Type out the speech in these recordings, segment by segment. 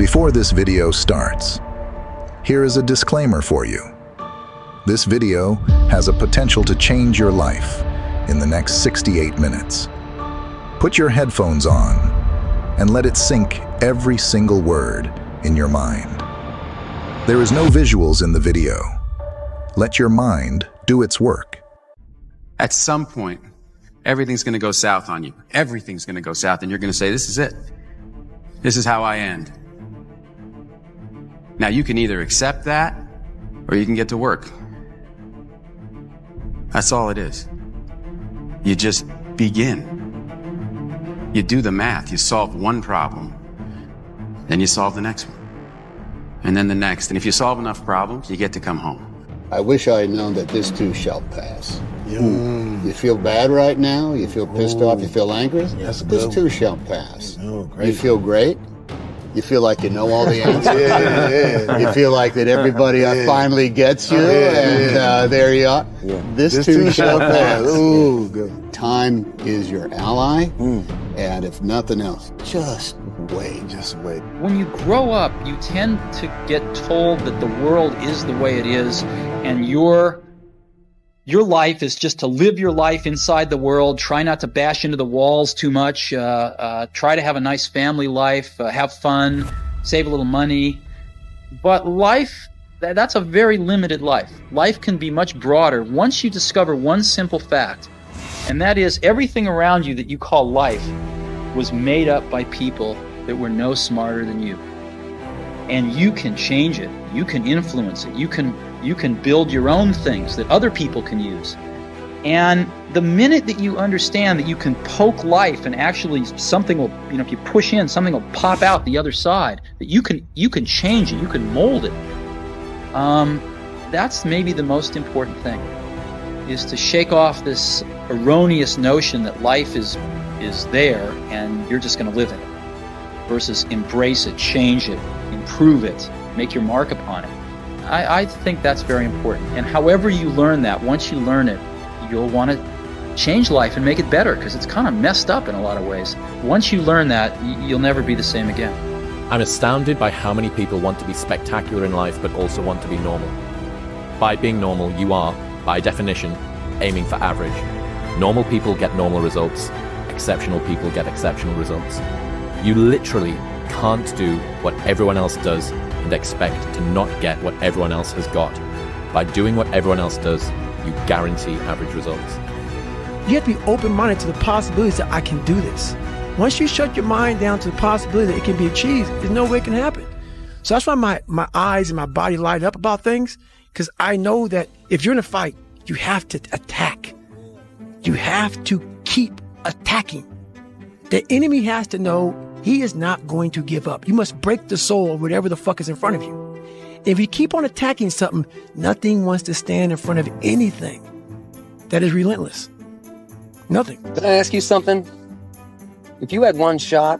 Before this video starts, here is a disclaimer for you. This video has a potential to change your life in the next 68 minutes. Put your headphones on and let it sink every single word in your mind. There is no visuals in the video. Let your mind do its work. At some point, everything's going to go south on you. Everything's going to go south, and you're going to say, this is it. This is how I end. Now, you can either accept that, or you can get to work. That's all it is. You just begin. You do the math. You solve one problem. Then you solve the next one. And then the next. And if you solve enough problems, you get to come home. I wish I had known that this too shall pass. You feel bad right now? You feel pissed off? You feel angry? This too shall pass. You feel great? You feel like you know all the answers? You feel like that everybody finally gets you, and there you are. This too shall pass. Ooh, good. Time is your ally, and if nothing else, just wait. Just wait. When you grow up, you tend to get told that the world is the way it is, and your life is just to live your life inside the world, try not to bash into the walls too much, try to have a nice family life, have fun, save a little money. But life, that's a very limited life. Life can be much broader once you discover one simple fact, and that is everything around you that you call life was made up by people that were no smarter than you. And you can change it. You can influence it. You can build your own things that other people can use. And the minute that you understand that you can poke life and actually something will, if you push in, something will pop out the other side, that you can change it, you can mold it. That's maybe the most important thing, is to shake off this erroneous notion that life is there and you're just going to live in it, versus embrace it, change it, improve it, make your mark upon it. I think that's very important. And however you learn that, once you learn it, you'll want to change life and make it better, because it's kind of messed up in a lot of ways. Once you learn that, you'll never be the same again. I'm astounded by how many people want to be spectacular in life but also want to be normal. By being normal, you are, by definition, aiming for average. Normal people get normal results. Exceptional people get exceptional results. You literally can't do what everyone else does and expect to not get what everyone else has got. By doing what everyone else does, you guarantee average results. You have to be open-minded to the possibilities that I can do this. Once you shut your mind down to the possibility that it can be achieved, there's no way it can happen. So that's why my eyes and my body light up about things, because I know that if you're in a fight, you have to attack. You have to keep attacking. The enemy has to know he is not going to give up. You must break the soul of whatever the fuck is in front of you. If you keep on attacking something, nothing wants to stand in front of anything that is relentless. Nothing. Can I ask you something? If you had one shot,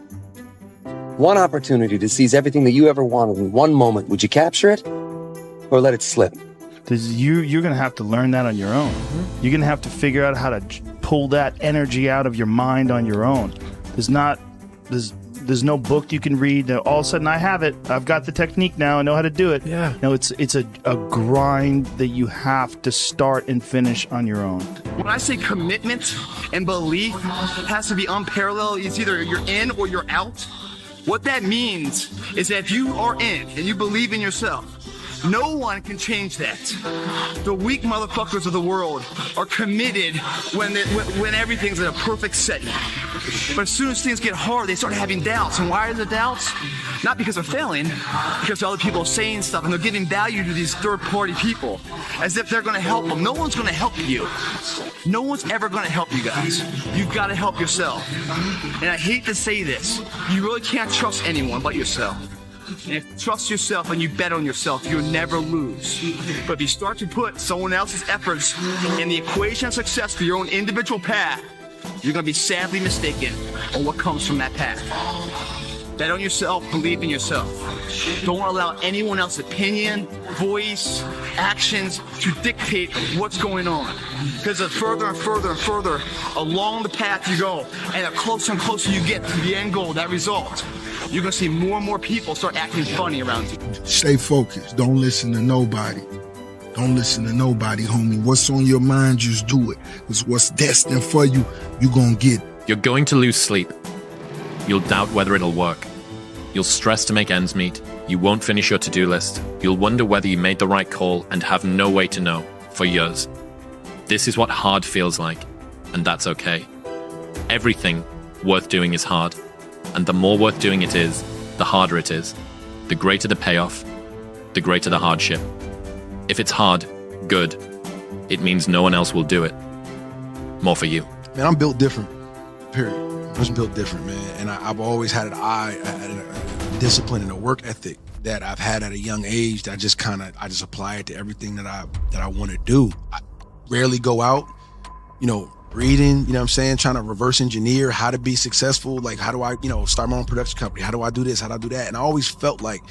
one opportunity to seize everything that you ever wanted in one moment, would you capture it or let it slip? You're going to have to learn that on your own. You're going to have to figure out how to pull that energy out of your mind on your own. There's no book you can read that all of a sudden I have it. I've got the technique now. I know how to do it. Yeah. No, it's a grind that you have to start and finish on your own. When I say commitment and belief has to be unparalleled, it's either you're in or you're out. What that means is that if you are in and you believe in yourself, no one can change that. The weak motherfuckers of the world are committed when everything's in a perfect setting. But as soon as things get hard, they start having doubts. And why are the doubts? Not because they're failing, because other people are saying stuff and they're giving value to these third-party people as if they're going to help them. No one's going to help you. No one's ever going to help you guys. You've got to help yourself. And I hate to say this, you really can't trust anyone but yourself. And if you trust yourself and you bet on yourself, you'll never lose. But if you start to put someone else's efforts in the equation of success for your own individual path, you're going to be sadly mistaken on what comes from that path. Bet on yourself, believe in yourself. Don't allow anyone else's opinion, voice, actions to dictate what's going on. Because the further and further and further along the path you go, and the closer and closer you get to the end goal, that result, you're gonna see more and more people start acting funny around you. Stay focused. Don't listen to nobody. Don't listen to nobody, homie. What's on your mind, just do it. Because what's destined for you, you gonna get it. You're going to lose sleep. You'll doubt whether it'll work. You'll stress to make ends meet. You won't finish your to-do list. You'll wonder whether you made the right call and have no way to know for years. This is what hard feels like, and that's okay. Everything worth doing is hard, and the more worth doing it is, the harder it is. The greater the payoff, the greater the hardship. If it's hard, good. It means no one else will do it. More for you. Man, I'm built different, period. I'm just built different, man. And I've always had an eye, a discipline and a work ethic that I've had at a young age that I just apply it to everything that I want to do. I rarely go out, reading, you know what I'm saying, trying to reverse engineer how to be successful. Like, how do I, start my own production company? How do I do this? How do I do that? And I always felt like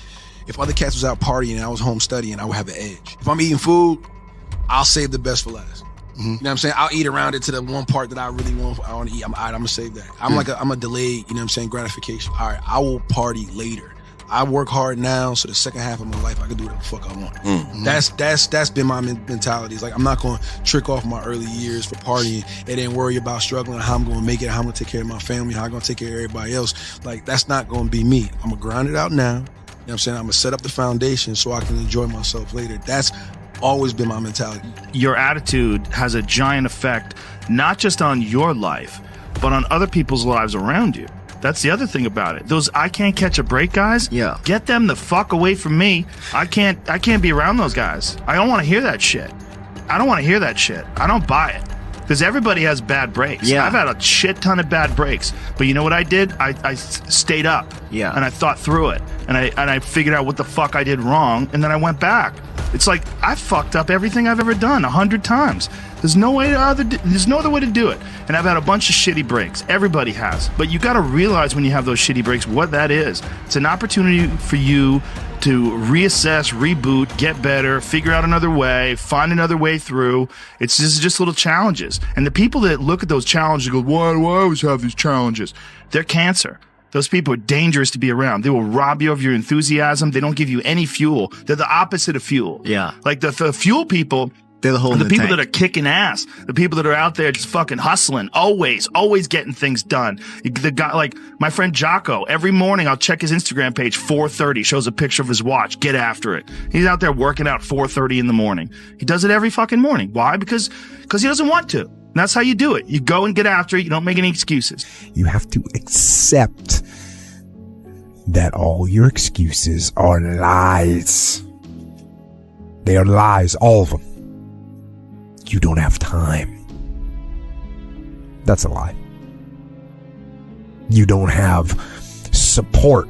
if other cats was out partying and I was home studying, I would have an edge. If I'm eating food, I'll save the best for last. Mm-hmm. You know what I'm saying? I'll eat around it to the one part that I really want to eat. I'm gonna save that. I'm a delayed, gratification. All right, I will party later. I work hard now, so the second half of my life, I can do whatever the fuck I want. Mm-hmm. That's been my mentality. It's like, I'm not going to trick off my early years for partying and then worry about struggling, how I'm going to make it, how I'm going to take care of my family, how I'm going to take care of everybody else. Like, that's not going to be me. I'm going to grind it out now. You know what I'm saying? I'm going to set up the foundation so I can enjoy myself later. That's always been my mentality. Your attitude has a giant effect, not just on your life, but on other people's lives around you. That's the other thing about it. Those I can't catch a break guys, get them the fuck away from me. I can't be around those guys. I don't want to hear that shit. I don't buy it. Because everybody has bad breaks. Yeah. I've had a shit ton of bad breaks. But you know what I did? I stayed up. Yeah. And I thought through it. And I figured out what the fuck I did wrong. And then I went back. It's like, I fucked up everything I've ever done 100 times. There's no other way to do it. And I've had a bunch of shitty breaks. Everybody has. But you got to realize when you have those shitty breaks what that is. It's an opportunity for you to reassess, reboot, get better, figure out another way, find another way through. It's just little challenges. And the people that look at those challenges and go, why do I always have these challenges? They're cancer. Those people are dangerous to be around. They will rob you of your enthusiasm. They don't give you any fuel. They're the opposite of fuel. Yeah. Like the fuel people, they're the people that are kicking ass. The people that are out there just fucking hustling. Always getting things done. The guy, like my friend Jocko, every morning I'll check his Instagram page, 4:30, shows a picture of his watch. Get after it. He's out there working out 4:30 in the morning. He does it every fucking morning. Why? Because he doesn't want to. And that's how you do it. You go and get after it. You don't make any excuses. You have to accept that all your excuses are lies. They are lies, all of them. You don't have time. That's a lie. You don't have support.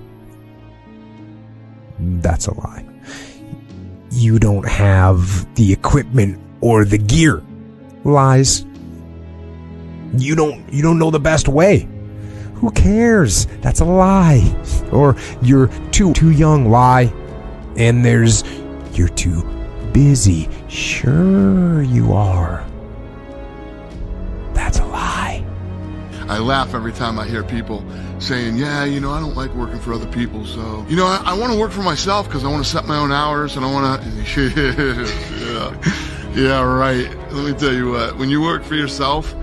That's a lie. You don't have the equipment or the gear. Lies. You don't know the best way. Who cares? That's a lie. Or you're too young. Lie. And you're too busy. Sure you are. That's a lie. I laugh every time I hear people saying, yeah, I don't like working for other people, so, I want to work for myself because I want to set my own hours and I want to, yeah, right. Let me tell you what, when you work for yourself,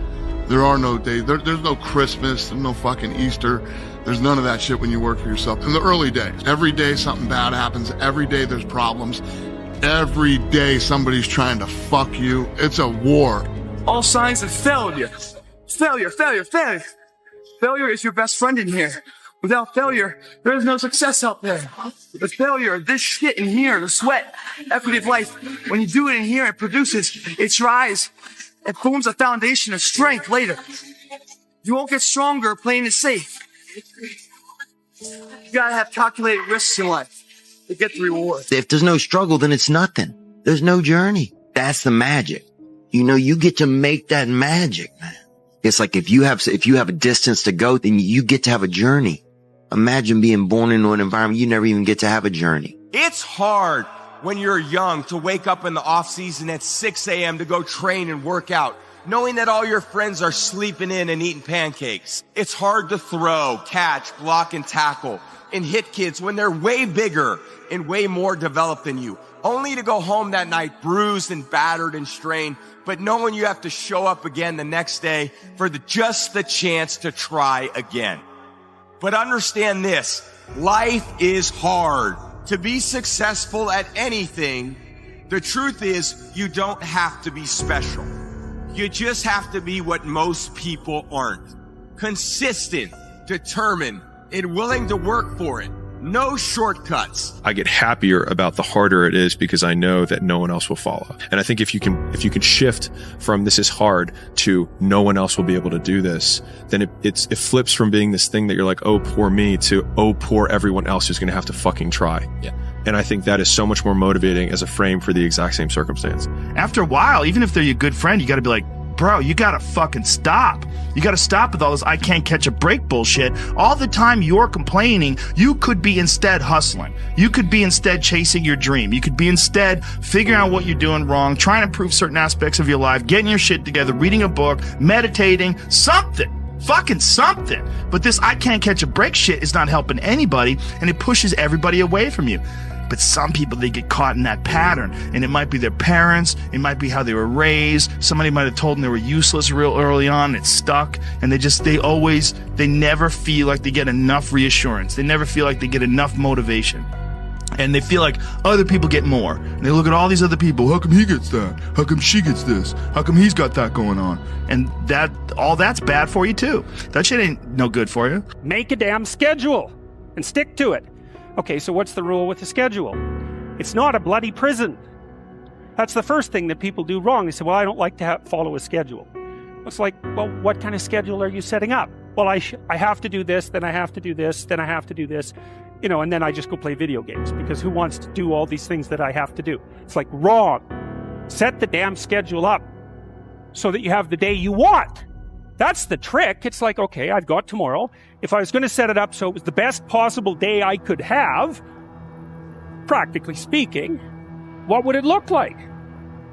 there are no days, there's no Christmas, there's no fucking Easter, there's none of that shit when you work for yourself. In the early days, every day something bad happens, every day there's problems, every day somebody's trying to fuck you. It's a war. All signs of failure. Failure. Failure is your best friend in here. Without failure, there is no success out there. The failure, this shit in here, the sweat, equity of life, when you do it in here, it produces, it dries, it forms a foundation of strength later. You won't get stronger playing it safe. You gotta have calculated risks in life to get the reward. If there's no struggle, then it's nothing. There's no journey. That's the magic. You get to make that magic, man. It's like if you have a distance to go, then you get to have a journey. Imagine being born into an environment you never even get to have a journey. It's hard when you're young to wake up in the off season at 6 a.m. to go train and work out, knowing that all your friends are sleeping in and eating pancakes. It's hard to throw, catch, block, and tackle and hit kids when they're way bigger and way more developed than you, only to go home that night bruised and battered and strained, but knowing you have to show up again the next day for just the chance to try again. But understand this, life is hard. To be successful at anything, the truth is you don't have to be special. You just have to be what most people aren't. Consistent, determined, and willing to work for it. No shortcuts. I get happier about the harder it is because I know that no one else will follow. And I think if you can shift from this is hard to no one else will be able to do this, then it flips from being this thing that you're like, oh, poor me, to oh, poor everyone else who's going to have to fucking try. Yeah. And I think that is so much more motivating as a frame for the exact same circumstance. After a while, even if they're your good friend, you got to be like, bro, you gotta fucking stop. You gotta stop with all this I can't catch a break bullshit. All the time you're complaining, you could be instead hustling. You could be instead chasing your dream. You could be instead figuring out what you're doing wrong, trying to improve certain aspects of your life, getting your shit together, reading a book, meditating, something. Fucking something. But this I can't catch a break shit is not helping anybody, and it pushes everybody away from you. But some people, they get caught in that pattern, and it might be their parents, it might be how they were raised, somebody might have told them they were useless real early on, it's stuck, and they never feel like they get enough reassurance, they never feel like they get enough motivation, and they feel like other people get more, and they look at all these other people, how come he gets that, how come she gets this, how come he's got that going on, and all that's bad for you too. That shit ain't no good for you. Make a damn schedule and stick to it. Okay, so what's the rule with the schedule? It's not a bloody prison. That's the first thing that people do wrong. They say, well, I don't like to follow a schedule. It's like, well, what kind of schedule are you setting up? Well, I have to do this, then I have to do this, then I have to do this, and then I just go play video games, because who wants to do all these things that I have to do? It's like, wrong. Set the damn schedule up so that you have the day you want. That's the trick. It's like, okay, I've got tomorrow. If I was going to set it up so it was the best possible day I could have, practically speaking, what would it look like?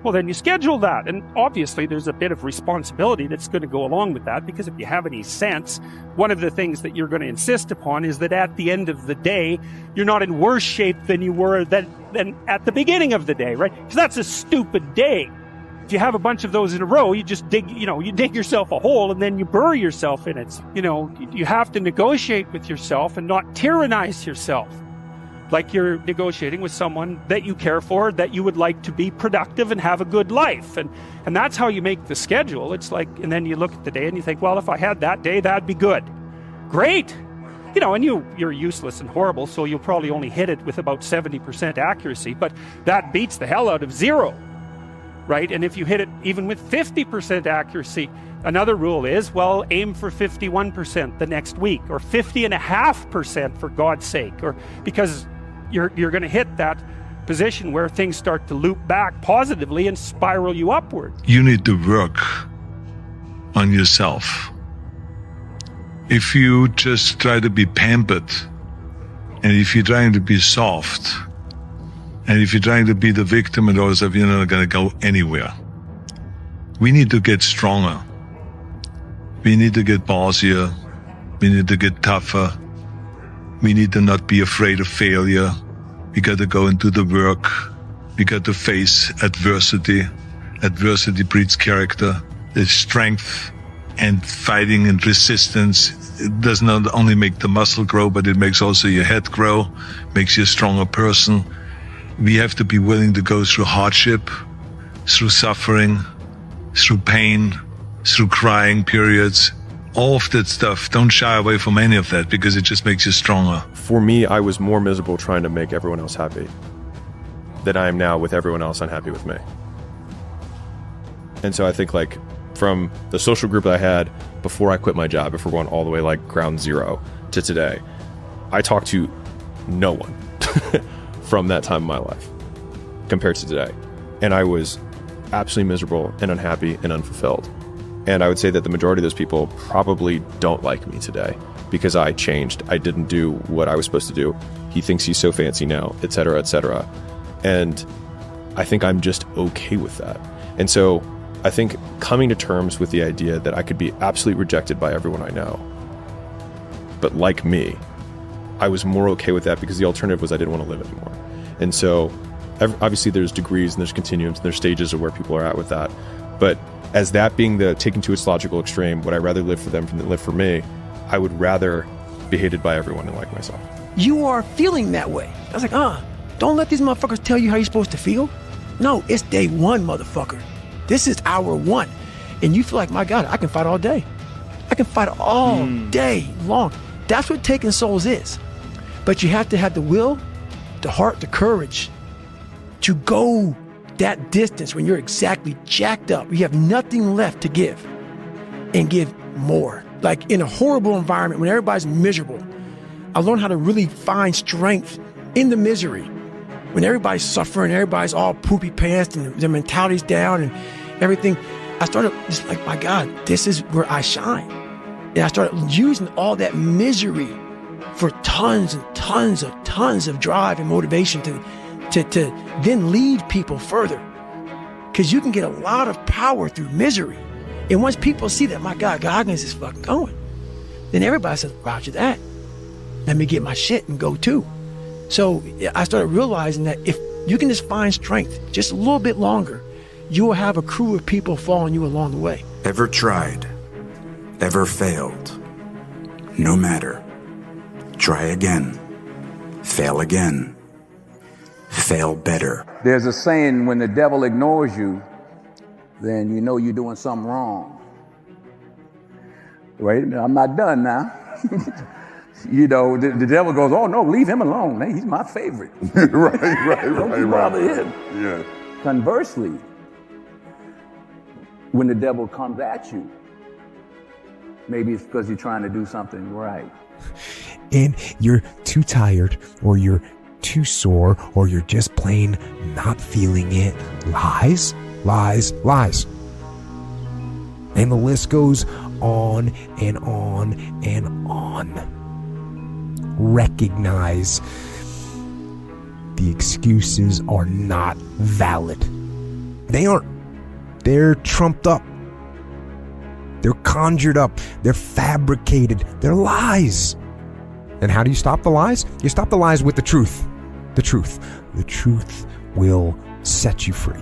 Well, then you schedule that. And obviously there's a bit of responsibility that's going to go along with that, because if you have any sense, one of the things that you're going to insist upon is that at the end of the day, you're not in worse shape than you were than at the beginning of the day, right? Because that's a stupid day. If you have a bunch of those in a row, you just dig yourself a hole and then you bury yourself in it. You have to negotiate with yourself and not tyrannize yourself. Like you're negotiating with someone that you care for, that you would like to be productive and have a good life. And that's how you make the schedule. It's like, and then you look at the day and you think, well, if I had that day, that'd be good. Great. And you're useless and horrible, so you'll probably only hit it with about 70% accuracy, but that beats the hell out of 0. Right? And if you hit it even with 50% accuracy, another rule is, well, aim for 51% the next week, or 50.5% for God's sake, or because you're going to hit that position where things start to loop back positively and spiral you upward. You need to work on yourself. If you just try to be pampered, and if you're trying to be soft, and if you're trying to be the victim and all stuff, you're not going to go anywhere. We need to get stronger. We need to get bossier. We need to get tougher. We need to not be afraid of failure. We got to go into the work. We got to face adversity. Adversity breeds character. There's strength and fighting and resistance. It does not only make the muscle grow, but it makes also your head grow, makes you a stronger person. We have to be willing to go through hardship, through suffering, through pain, through crying periods, all of that stuff. Don't shy away from any of that, because it just makes you stronger. For me, I was more miserable trying to make everyone else happy than I am now with everyone else unhappy with me. And so I think, like, from the social group that I had before I quit my job, if we're going all the way like ground zero to today, I talked to no one from that time in my life compared to today. And I was absolutely miserable and unhappy and unfulfilled. And I would say that the majority of those people probably don't like me today because I changed. I didn't do what I was supposed to do. He thinks he's so fancy now, et cetera, et cetera. And I think I'm just okay with that. And so I think coming to terms with the idea that I could be absolutely rejected by everyone I know, but like me, I was more okay with that because the alternative was I didn't want to live anymore. And so obviously there's degrees and there's continuums and there's stages of where people are at with that. But as that being the taken to its logical extreme, would I rather live for them than live for me? I would rather be hated by everyone and like myself. You are feeling that way. I was like, don't let these motherfuckers tell you how you're supposed to feel. No, it's day one, motherfucker. This is hour one. And you feel like, my God, I can fight all day. I can fight all day long. That's what taking souls is. But you have to have the will, the heart, the courage to go that distance when you're exactly jacked up. You have nothing left to give and give more. Like in a horrible environment when everybody's miserable, I learned how to really find strength in the misery. When everybody's suffering, everybody's all poopy pants and their mentality's down and everything, I started just like, my God, this is where I shine. And I started using all that misery for tons of drive and motivation to then lead people further. Because you can get a lot of power through misery. And once people see that, my God, Goggins is fucking going, then everybody says, roger that. Let me get my shit and go too. So I started realizing that if you can just find strength just a little bit longer, you will have a crew of people following you along the way. Ever tried? Ever failed? No matter. Try again. Fail again. Fail better. There's a saying, when the devil ignores you, then you know you're doing something wrong. Wait a minute, I'm not done now. You know, the devil goes, oh no, leave him alone. Hey, he's my favorite. Don't you bother him. Yeah. Conversely, when the devil comes at you, maybe it's because you're trying to do something right. And you're too tired, or you're too sore, or you're just plain not feeling it. Lies, lies, lies. And the list goes on and on and on. Recognize the excuses are not valid. They aren't. They're trumped up. They're conjured up. They're fabricated. They're lies. And how do you stop the lies? You stop the lies with the truth. The truth. The truth will set you free.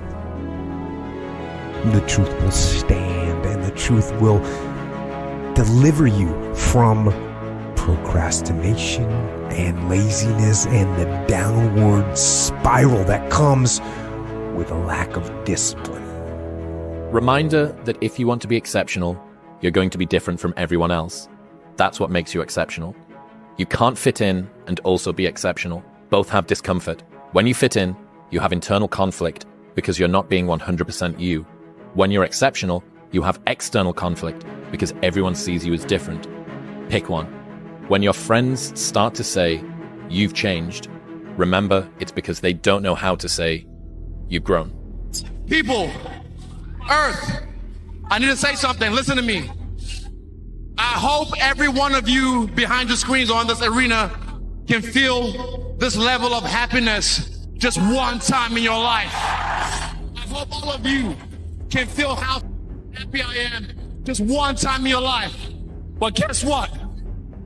The truth will stand, and the truth will deliver you from procrastination and laziness and the downward spiral that comes with a lack of discipline. Reminder that if you want to be exceptional, you're going to be different from everyone else. That's what makes you exceptional. You can't fit in and also be exceptional. Both have discomfort. When you fit in, you have internal conflict because you're not being 100% you. When you're exceptional, you have external conflict because everyone sees you as different. Pick one. When your friends start to say, you've changed, remember it's because they don't know how to say, you've grown. People, Earth, I need to say something. Listen to me. I hope every one of you behind the screens or in this arena can feel this level of happiness just one time in your life. I hope all of you can feel how happy I am just one time in your life. But guess what?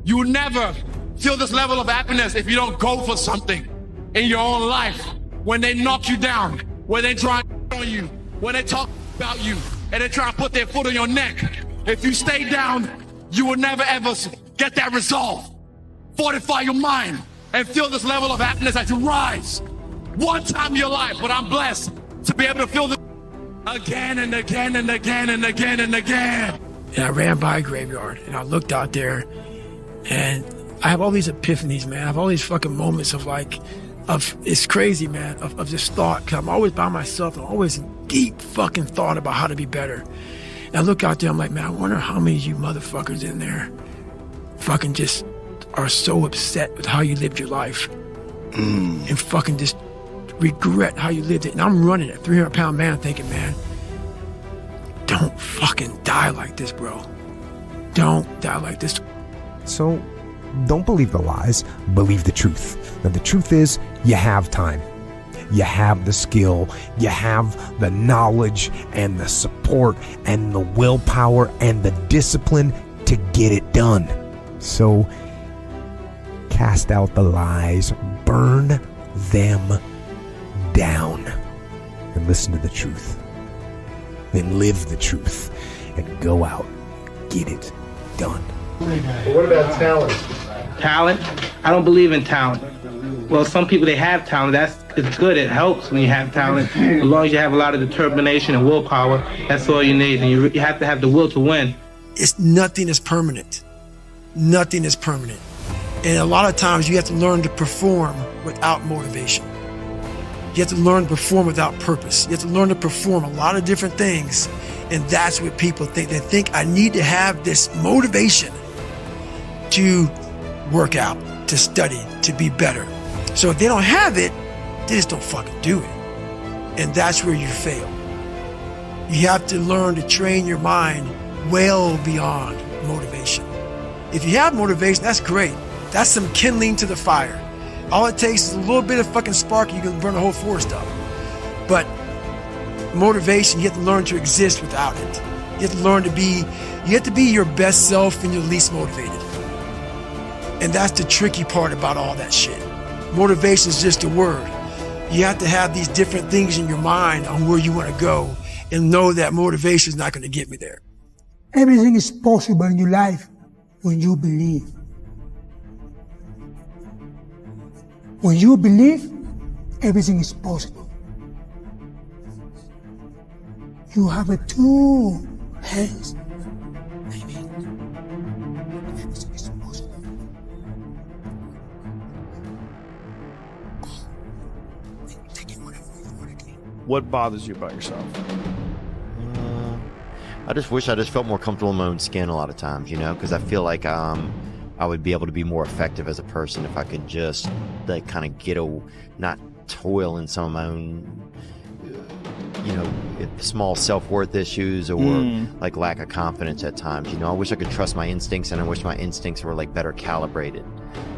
You will never feel this level of happiness if you don't go for something in your own life. When they knock you down, when they try on you, when they talk about you, and they try to put their foot on your neck. If you stay down, you will never ever get that resolve. Fortify your mind and feel this level of happiness as you rise. One time in your life, but I'm blessed to be able to feel this again and again and again and again and again. And I ran by a graveyard and I looked out there and I have all these epiphanies, man. I have all these fucking moments of it's crazy, man, of just thought. Cause I'm always by myself. I'm always in deep fucking thought about how to be better. And I look out there, I'm like, man, I wonder how many of you motherfuckers in there fucking just are so upset with how you lived your life and fucking just regret how you lived it. And I'm running a 300-pound man thinking, man, don't fucking die like this, bro. Don't die like this. So don't believe the lies, believe the truth. And the truth is, you have time. You have the skill, you have the knowledge and the support and the willpower and the discipline to get it done. So cast out the lies, burn them down, and listen to the truth. Then live the truth and go out, get it done. What about talent? Talent? I don't believe in talent. Well, some people, they have talent. It's good. It helps when you have talent. As long as you have a lot of determination and willpower, that's all you need. And you have to have the will to win. Nothing is permanent. Nothing is permanent. And a lot of times you have to learn to perform without motivation. You have to learn to perform without purpose. You have to learn to perform a lot of different things. And that's what people think. They think I need to have this motivation to work out, to study, to be better. So if they don't have it, they just don't fucking do it. And that's where you fail. You have to learn to train your mind well beyond motivation. If you have motivation, that's great. That's some kindling to the fire. All it takes is a little bit of fucking spark, you can burn the whole forest up. But motivation, you have to learn to exist without it. You have to learn to be, you have to be your best self when you're least motivated. And that's the tricky part about all that shit. Motivation is just a word. You have to have these different things in your mind on where you want to go and know that motivation is not going to get me there. Everything is possible in your life when you believe. When you believe, everything is possible. You have 2 hands. Everything is possible. What bothers you about yourself? I just wish I just felt more comfortable in my own skin a lot of times, because I feel like I would be able to be more effective as a person if I could just kind of not toil in some of my own, small self-worth issues or like lack of confidence at times. I wish I could trust my instincts, and I wish my instincts were like better calibrated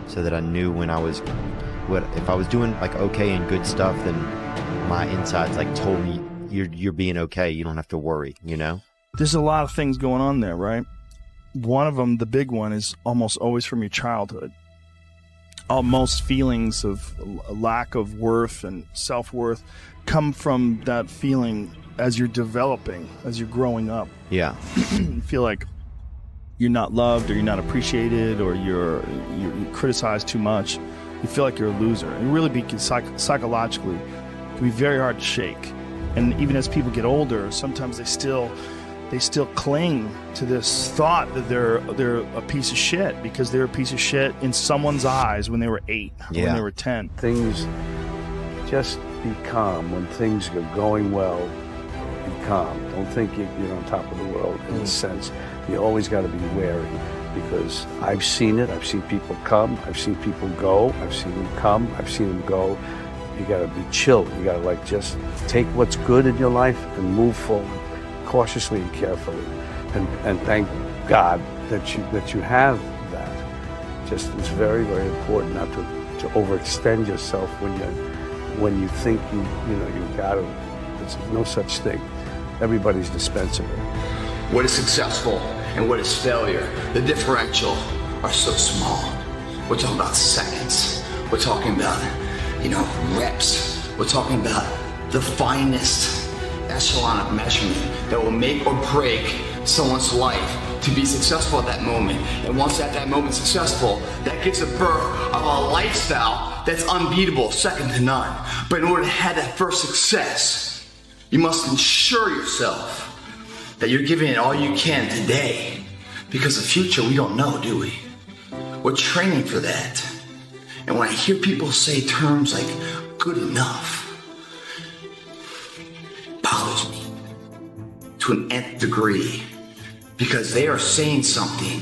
so that I knew when if I was doing like okay and good stuff, then my insides like told me you're being okay. You don't have to worry, There's a lot of things going on there, right? One of them, the big one, is almost always from your childhood. Most feelings of lack of worth and self-worth come from that feeling as you're developing, as you're growing up. Yeah. You feel like you're not loved, or you're not appreciated, or you're criticized too much. You feel like you're a loser. And really psychologically, it can be very hard to shake. And even as people get older, sometimes they still cling to this thought that they're a piece of shit because they're a piece of shit in someone's eyes when they were 8, when they were 10. Things just be calm when things are going well. Be calm. Don't think you're on top of the world in a sense. You always got to be wary because I've seen it. I've seen people come. I've seen people go. I've seen them come. I've seen them go. You got to be chill. You got to just take what's good in your life and move forward cautiously and carefully, and thank God that you have that. Just it's very, very important not to overextend yourself when you think you got to. There's no such thing. Everybody's dispensable. What is successful and what is failure, the differential, are so small. We're talking about seconds. We're talking about, reps. We're talking about the finest echelon of measurement that will make or break someone's life to be successful at that moment. And once that moment's successful, that gives a birth of a lifestyle that's unbeatable, second to none. But in order to have that first success, you must ensure yourself that you're giving it all you can today. Because the future, we don't know, do we? We're training for that. And when I hear people say terms like good enough, it bothers me to an nth degree. Because they are saying something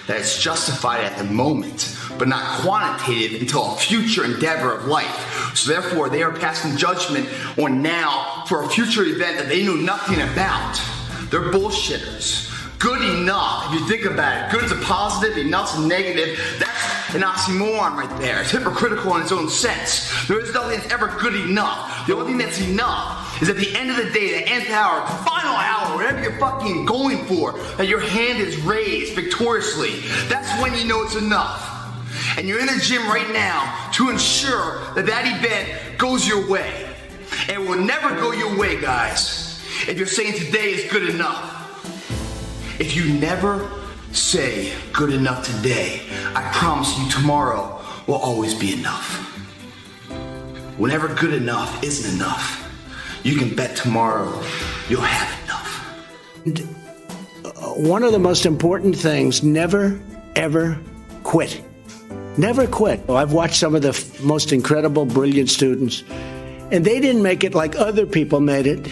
that is justified at the moment, but not quantitative until a future endeavor of life. So therefore, they are passing judgment on now for a future event that they knew nothing about. They're bullshitters. Good enough, if you think about it. Good is a positive, enough's a negative. That's an oxymoron right there. It's hypocritical in its own sense. There is nothing that's ever good enough. The only thing that's enough is at the end of the day, the nth hour, the final hour, whatever you're fucking going for, that your hand is raised victoriously. That's when you know it's enough. And you're in the gym right now to ensure that that event goes your way. And it will never go your way, guys, if you're saying today is good enough. If you never say good enough today, I promise you tomorrow will always be enough. Whenever good enough isn't enough, you can bet tomorrow you'll have enough. One of the most important things, never, ever quit. Never quit. Well, I've watched some of the most incredible, brilliant students, and they didn't make it like other people made it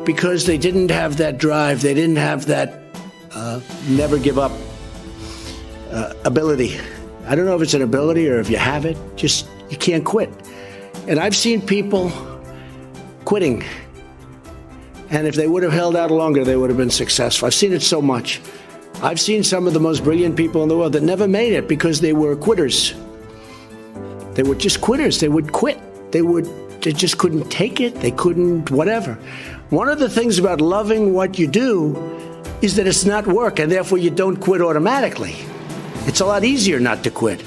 because they didn't have that drive. They didn't have that never give up ability. I don't know if it's an ability or if you have it, just you can't quit. And I've seen people quitting, and if they would have held out longer, they would have been successful. I've seen it so much. I've seen some of the most brilliant people in the world that never made it because they were quitters. They were just quitters. They would quit. They just couldn't take it. They couldn't whatever. One of the things about loving what you do is that it's not work, and therefore you don't quit automatically. It's a lot easier not to quit.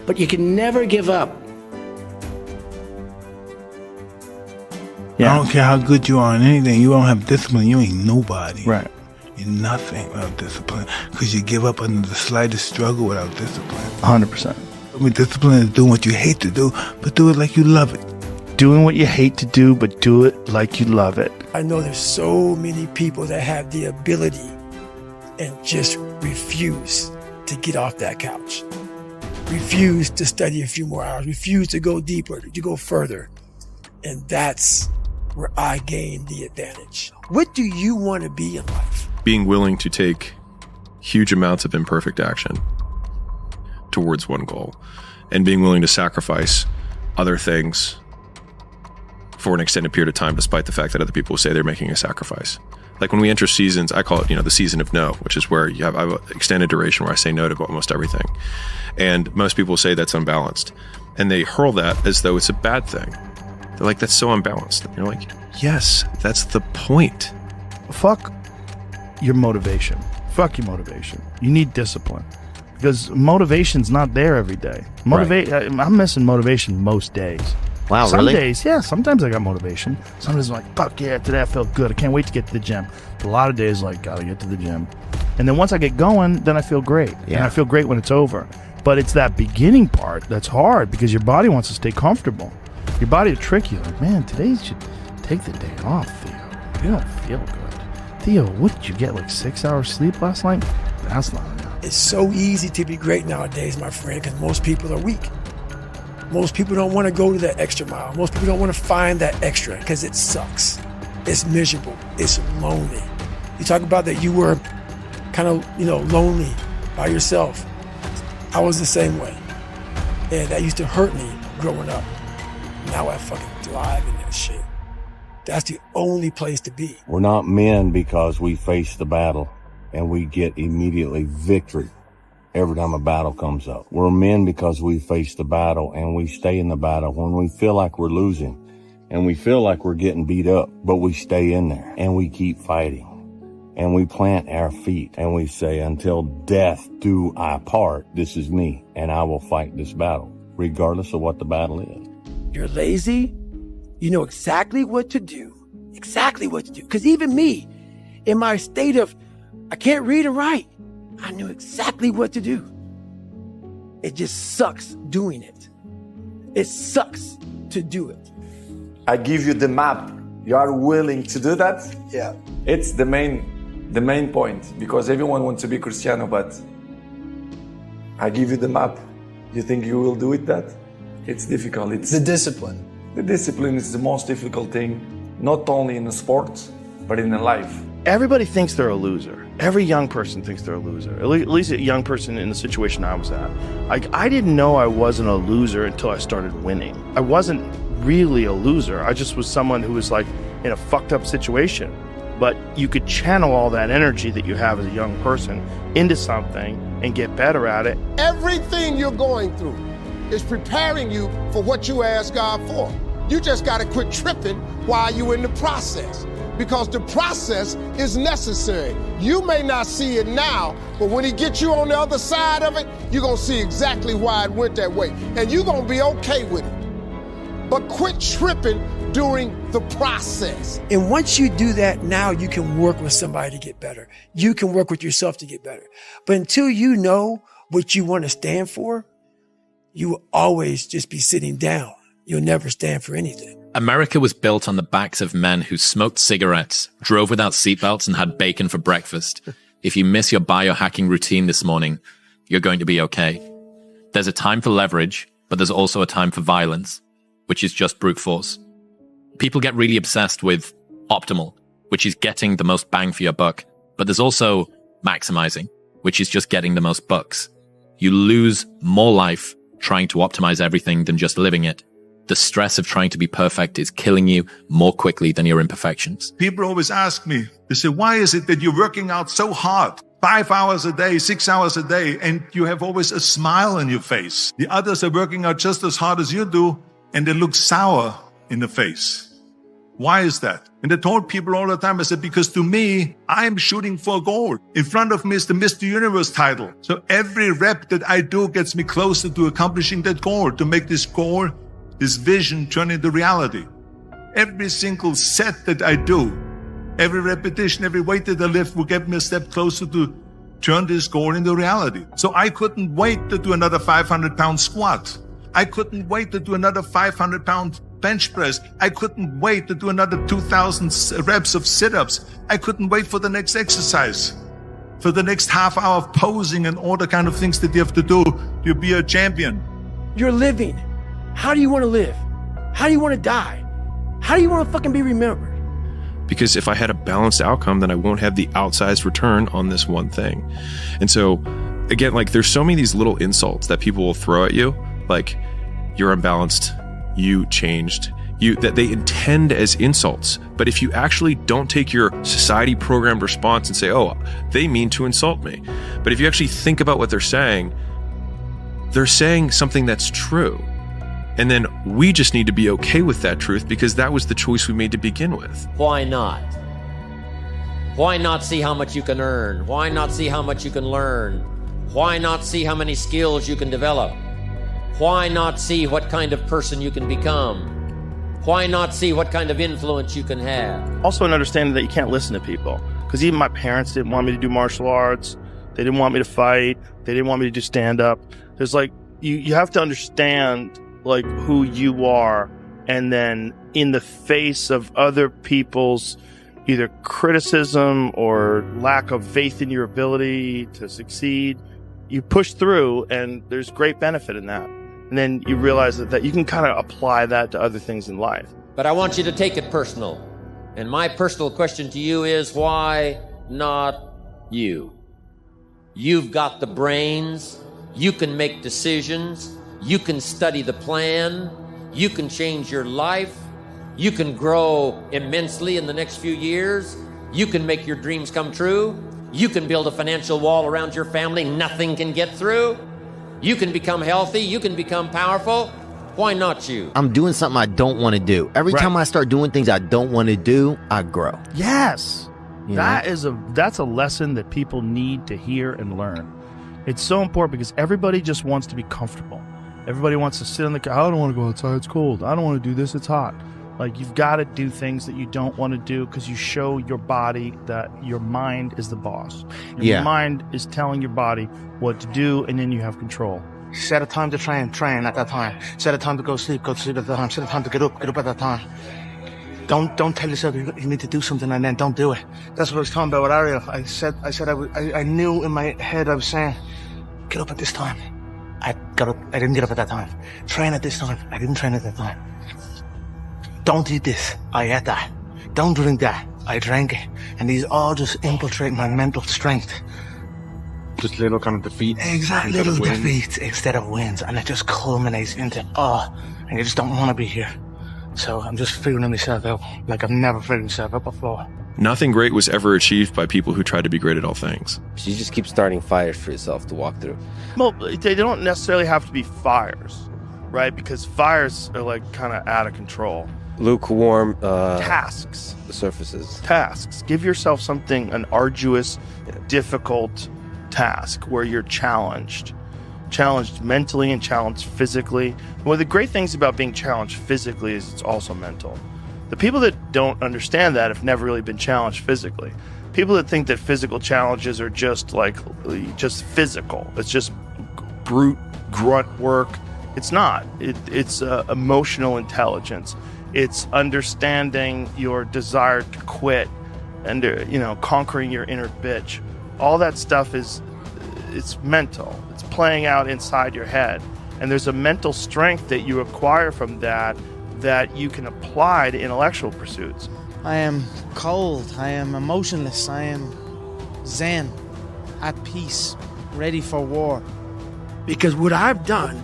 But you can never give up. I don't care how good you are in anything. You don't have discipline, you ain't nobody. Right. You're nothing without discipline. Because you give up under the slightest struggle without discipline. 100%. I mean, discipline is doing what you hate to do, but do it like you love it. Doing what you hate to do, but do it like you love it. I know there's so many people that have the ability and just refuse to get off that couch. Refuse to study a few more hours. Refuse to go deeper, to go further. And that's where I gain the advantage. What do you want to be in life? Being willing to take huge amounts of imperfect action towards one goal, and being willing to sacrifice other things for an extended period of time, despite the fact that other people say they're making a sacrifice. Like when we enter seasons, I call it, the season of no, which is where I have an extended duration where I say no to almost everything. And most people say that's unbalanced. And they hurl that as though it's a bad thing. They're like, that's so unbalanced. And you're like, yes, that's the point. Fuck your motivation. Fuck your motivation. You need discipline. Because motivation's not there every day. I'm missing motivation most days. Wow, Some really? days, yeah, sometimes I got motivation. Sometimes I'm like, fuck yeah, today I felt good. I can't wait to get to the gym. But a lot of days, like, gotta get to the gym. And then once I get going, then I feel great. Yeah. And I feel great when it's over. But it's that beginning part that's hard because your body wants to stay comfortable. Your body will trick you. Like, man, today you should take the day off, Theo. You don't feel good. Theo, what did you get, like 6 hours sleep last night? That's not enough. It's so easy to be great nowadays, my friend, because most people are weak. Most people don't want to go to that extra mile. Most people don't want to find that extra because it sucks. It's miserable. It's lonely. You talk about that you were kind of, lonely by yourself. I was the same way. And that used to hurt me growing up. Now I fucking thrive in that shit. That's the only place to be. We're not men because we face the battle and we get immediately victory every time a battle comes up. We're men because we face the battle and we stay in the battle when we feel like we're losing and we feel like we're getting beat up, but we stay in there and we keep fighting and we plant our feet and we say, until death do I part, this is me and I will fight this battle, regardless of what the battle is. You're lazy, you know exactly what to do. Exactly what to do. Because even me, in my state of, I can't read and write, I knew exactly what to do. It just sucks doing it. It sucks to do it. I give you the map. You are willing to do that? Yeah. It's the main point, because everyone wants to be Cristiano, but I give you the map. You think you will do it that? It's difficult. It's the discipline. The discipline is the most difficult thing, not only in the sports, but in the life. Everybody thinks they're a loser. Every young person thinks they're a loser. At least a young person in the situation I was at. I didn't know I wasn't a loser until I started winning. I wasn't really a loser. I just was someone who was like in a fucked up situation. But you could channel all that energy that you have as a young person into something and get better at it. Everything you're going through is preparing you for what you ask God for. You just got to quit tripping while you're in the process. because the process is necessary. You may not see it now, but when he gets you on the other side of it, you're going to see exactly why it went that way. And you're going to be okay with it. But quit tripping during the process. And once you do that, now you can work with somebody to get better. You can work with yourself to get better. But until you know what you want to stand for, you will always just be sitting down. You'll never stand for anything. America was built on the backs of men who smoked cigarettes, drove without seatbelts, and had bacon for breakfast. If you miss your biohacking routine this morning, you're going to be okay. There's a time for leverage, but there's also a time for violence, which is just brute force. People get really obsessed with optimal, which is getting the most bang for your buck. But there's also maximizing, which is just getting the most bucks. You lose more life trying to optimize everything than just living it. The stress of trying to be perfect is killing you more quickly than your imperfections. People always ask me, they say, why is it that you're working out so hard? 5 hours a day, 6 hours a day, and you have always a smile on your face. The others are working out just as hard as you do, and they look sour in the face. Why is that? And I told people all the time, I said, because to me, I'm shooting for gold. In front of me is the Mr. Universe title. So every rep that I do gets me closer to accomplishing that goal, to make this goal, this vision turn into reality. Every single set that I do, every repetition, every weight that I lift will get me a step closer to turn this goal into reality. So I couldn't wait to do another 500-pound squat. I couldn't wait to do another 500-pound bench press. I couldn't wait to do another 2,000 reps of sit-ups. I couldn't wait for the next exercise, for the next half hour of posing and all the kind of things that you have to do to be a champion. You're living. How do you want to live? How do you want to die? How do you want to fucking be remembered? Because if I had a balanced outcome, then I won't have the outsized return on this one thing. And so, again, like there's so many of these little insults that people will throw at you, like you're unbalanced, you changed, that they intend as insults. But if you actually don't take your society programmed response and say, oh, they mean to insult me. But if you actually think about what they're saying something that's true. And then we just need to be okay with that truth because that was the choice we made to begin with. Why not? Why not see how much you can earn? Why not see how much you can learn? Why not see how many skills you can develop? Why not see what kind of person you can become? Why not see what kind of influence you can have? Also an understanding that you can't listen to people. Because even my parents didn't want me to do martial arts. They didn't want me to fight. They didn't want me to do stand-up. There's like, you have to understand like who you are, and then in the face of other people's either criticism or lack of faith in your ability to succeed, you push through, and there's great benefit in that. And then you realize that you can kind of apply that to other things in life. But I want you to take it personal. And my personal question to you is, why not you? You've got the brains, you can make decisions, you can study the plan, you can change your life, you can grow immensely in the next few years, you can make your dreams come true, you can build a financial wall around your family nothing can get through, you can become healthy, you can become powerful. Why not you? I'm doing something I don't want to do. Every time I start doing things I don't want to do, I grow. Yes. You that's a lesson that people need to hear and learn. It's so important because everybody just wants to be comfortable. Everybody wants to sit on the couch. I don't want to go outside, it's cold. I don't want to do this, it's hot. Like, you've got to do things that you don't want to do because you show your body that your mind is the boss. Your mind is telling your body what to do, and then you have control. Set a time to train at that time. Set a time to go to sleep at that time. Set a time to get up at that time. Don't tell yourself you need to do something and then don't do it. That's what I was talking about with Ariel. I knew in my head I was saying, get up at this time. I got up. I didn't get up at that time. Train at this time. I didn't train at that time. Don't eat this. I ate that. Don't drink that. I drank it. And these all just infiltrate my mental strength. Just little kind of defeats. Exactly, little defeats instead of wins. And it just culminates into, and you just don't want to be here. So I'm just figuring myself out like I've never figured myself out before. Nothing great was ever achieved by people who tried to be great at all things. So you just keep starting fires for yourself to walk through. Well, they don't necessarily have to be fires, right? Because fires are like kind of out of control. lukewarm tasks. The surfaces. Tasks. Give yourself something, an arduous, difficult task where you're challenged mentally and challenged physically. One of the great things about being challenged physically is it's also mental. The people that don't understand that have never really been challenged physically. People that think that physical challenges are just physical. It's just brute grunt work. It's not. It's emotional intelligence. It's understanding your desire to quit and conquering your inner bitch. All that stuff it's mental. It's playing out inside your head. And there's a mental strength that you acquire from that you can apply to intellectual pursuits. I am cold. I am emotionless. I am zen, at peace, ready for war. Because what I've done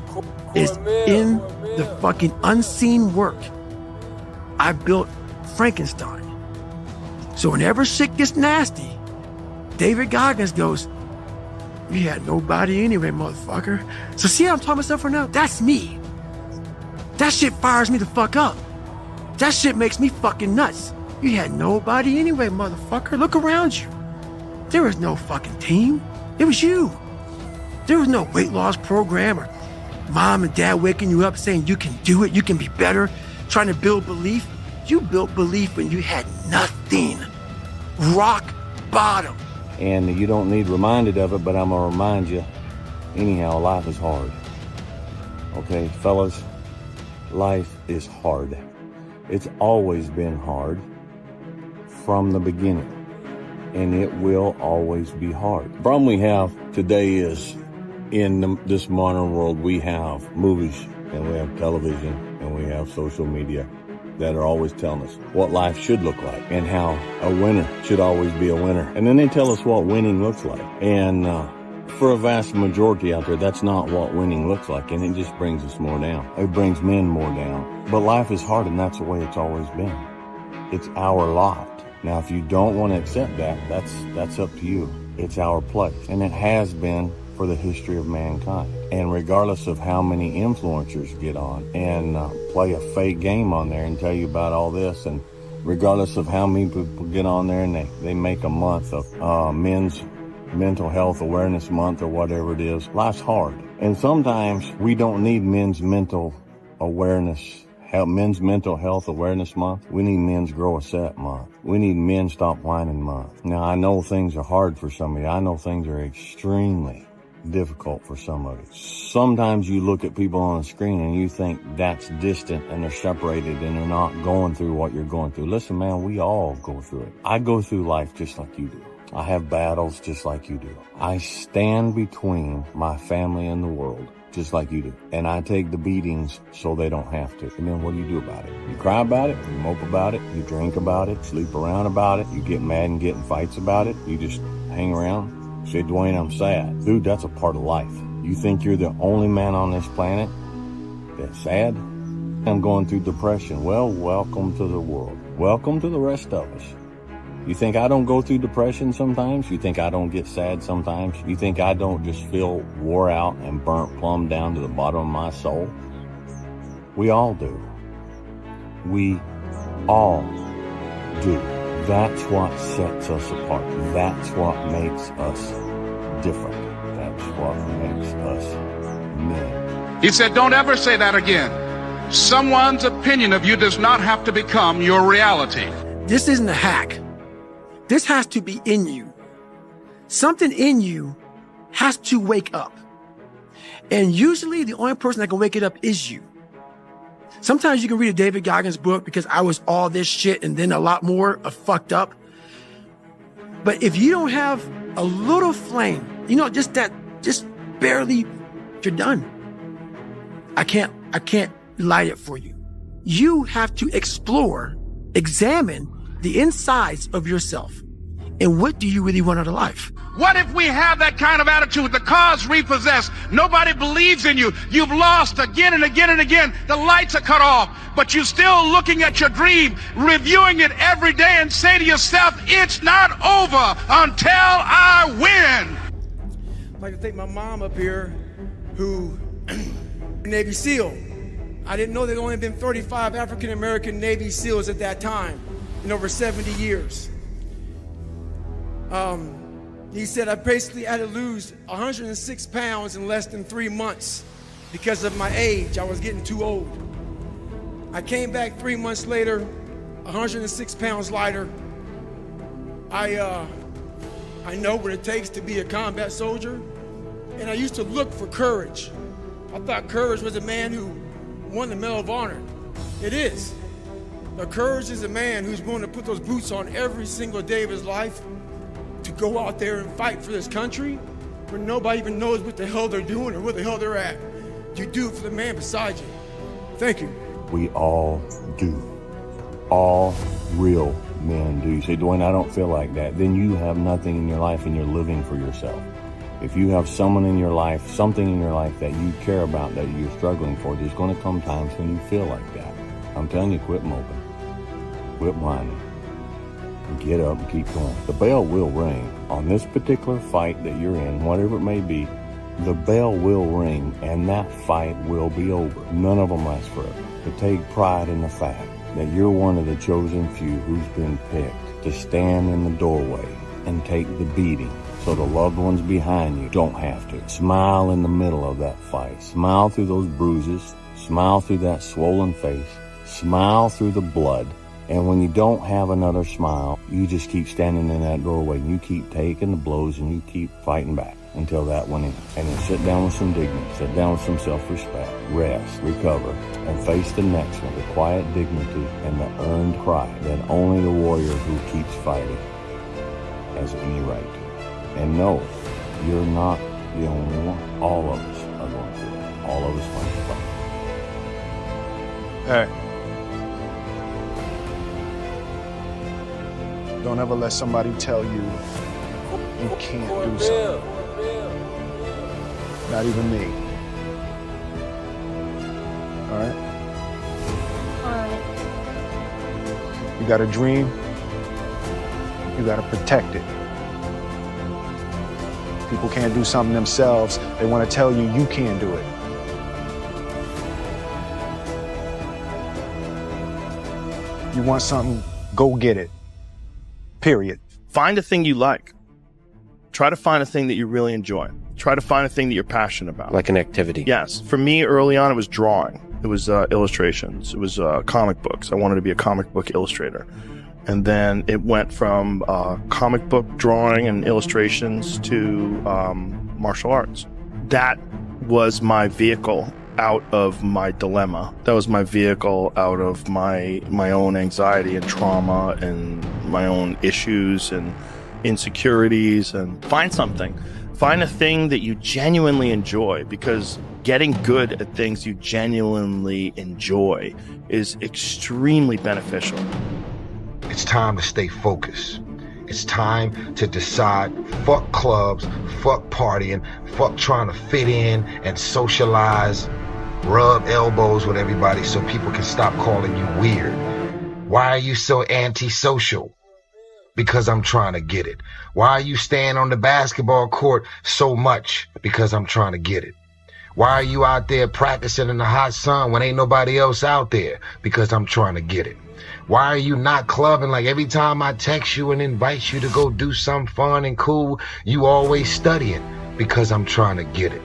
is in the fucking unseen work, I built Frankenstein. So whenever shit gets nasty, David Goggins goes, "You had nobody anyway, motherfucker." So see how I'm talking myself right now? That's me. That shit fires me the fuck up. That shit makes me fucking nuts. You had nobody anyway, motherfucker. Look around you. There was no fucking team. It was you. There was no weight loss program or mom and dad waking you up saying you can do it, you can be better, trying to build belief. You built belief when you had nothing. Rock bottom. And you don't need reminded of it, but I'm gonna remind you, anyhow, life is hard. Okay, fellas, life is hard. It's always been hard from the beginning, and it will always be hard. The problem we have today is in this modern world, we have movies and we have television and we have social media that are always telling us what life should look like and how a winner should always be a winner. And then they tell us what winning looks like. And for a vast majority out there, that's not what winning looks like, and it just brings us more down. It brings men more down. But life is hard, and that's the way it's always been. It's our lot. Now, if you don't want to accept that, that's up to you. It's our place, and it has been for the history of mankind. And regardless of how many influencers get on and play a fake game on there and tell you about all this, and regardless of how many people get on there and they make a month of men's mental health awareness month or whatever it is, life's hard. And sometimes we don't need men's mental health awareness month. We need men's grow a set month. We need men stop whining month. Now, I know things are hard for some of you. I know things are extremely difficult for some of you. Sometimes you look at people on the screen and you think that's distant and they're separated and they're not going through what you're going through. Listen, man, we all go through it. I go through life just like you do. I have battles just like you do. I stand between my family and the world just like you do. And I take the beatings so they don't have to. And then what do you do about it? You cry about it, you mope about it, you drink about it, sleep around about it, you get mad and get in fights about it, you just hang around, say, "Dwayne, I'm sad." Dude, that's a part of life. You think you're the only man on this planet that's sad? I'm going through depression. Well, welcome to the world. Welcome to the rest of us. You think I don't go through depression sometimes? You think I don't get sad sometimes? You think I don't just feel wore out and burnt plumb down to the bottom of my soul? We all do. We all do. That's what sets us apart. That's what makes us different. That's what makes us men. He said, don't ever say that again. Someone's opinion of you does not have to become your reality. This isn't a hack. This has to be in you. Something in you has to wake up. And usually the only person that can wake it up is you. Sometimes you can read a David Goggins book because I was all this shit and then a lot more of fucked up. But if you don't have a little flame, just barely, you're done. I can't light it for you. You have to explore, examine the insides of yourself. And what do you really want out of life? What if we have that kind of attitude? The car's repossessed. Nobody believes in you. You've lost again and again and again. The lights are cut off, but you're still looking at your dream, reviewing it every day and say to yourself, it's not over until I win. I'd like to thank my mom up here who, Navy SEAL. I didn't know there had only been 35 African-American Navy SEALs at that time in over 70 years. He said I basically had to lose 106 pounds in less than 3 months because of my age. I was getting too old. I came back 3 months later, 106 pounds lighter. I know what it takes to be a combat soldier, and I used to look for courage. I thought courage was a man who won the Medal of Honor. It is. The courage is a man who's willing to put those boots on every single day of his life to go out there and fight for this country where nobody even knows what the hell they're doing or where the hell they're at. You do it for the man beside you. Thank you. We all do. All real men do. You say, Dwayne, I don't feel like that. Then you have nothing in your life and you're living for yourself. If you have someone in your life, something in your life that you care about, that you're struggling for, there's going to come times when you feel like that. I'm telling you, quit moping. Quit whining. Get up and keep going. The bell will ring. On this particular fight that you're in, whatever it may be, the bell will ring and that fight will be over. None of them last forever. But take pride in the fact that you're one of the chosen few who's been picked to stand in the doorway and take the beating so the loved ones behind you don't have to. Smile in the middle of that fight. Smile through those bruises. Smile through that swollen face. Smile through the blood. And when you don't have another smile, you just keep standing in that doorway and you keep taking the blows and you keep fighting back until that one ends. And then sit down with some dignity, sit down with some self-respect, rest, recover, and face the next one with quiet dignity and the earned pride that only the warrior who keeps fighting has any right to. And no, you're not the only one. All of us are going through it. All of us want to fight. All right. Don't ever let somebody tell you you can't do something. Not even me. All right? You got a dream, you got to protect it. People can't do something themselves. They want to tell you you can't do it. You want something, go get it. Period. Find a thing you like. Try to find a thing that you really enjoy. Try to find a thing that you're passionate about. Like an activity. Yes. For me, early on, it was drawing. It was illustrations. It was comic books. I wanted to be a comic book illustrator. And then it went from comic book drawing and illustrations to martial arts. That was my vehicle out of my dilemma. That was my vehicle out of my own anxiety and trauma and my own issues and insecurities. And find something. Find a thing that you genuinely enjoy, because getting good at things you genuinely enjoy is extremely beneficial. It's time to stay focused. It's time to decide, fuck clubs, fuck partying, fuck trying to fit in and socialize, rub elbows with everybody so people can stop calling you weird. Why are you so antisocial? Because I'm trying to get it. Why are you staying on the basketball court so much? Because I'm trying to get it. Why are you out there practicing in the hot sun when ain't nobody else out there? Because I'm trying to get it. Why are you not clubbing? Like every time I text you and invite you to go do something fun and cool, you always studying. Because I'm trying to get it.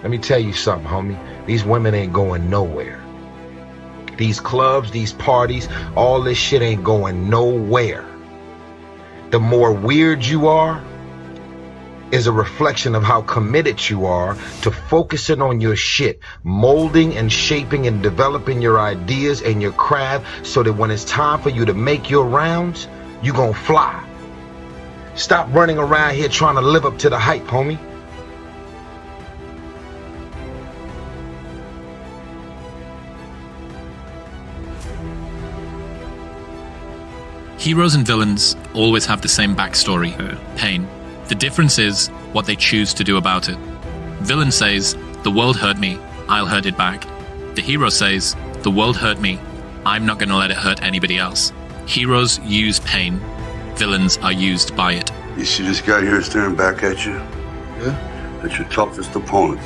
Let me tell you something, homie. These women ain't going nowhere. These clubs, these parties, all this shit ain't going nowhere. The more weird you are is a reflection of how committed you are to focusing on your shit, molding and shaping and developing your ideas and your craft so that when it's time for you to make your rounds, you gonna fly. Stop running around here trying to live up to the hype, homie. Heroes and villains always have the same backstory, pain. The difference is what they choose to do about it. Villain says, the world hurt me, I'll hurt it back. The hero says, the world hurt me, I'm not going to let it hurt anybody else. Heroes use pain, villains are used by it. You see this guy here staring back at you? Yeah? That's your toughest opponent.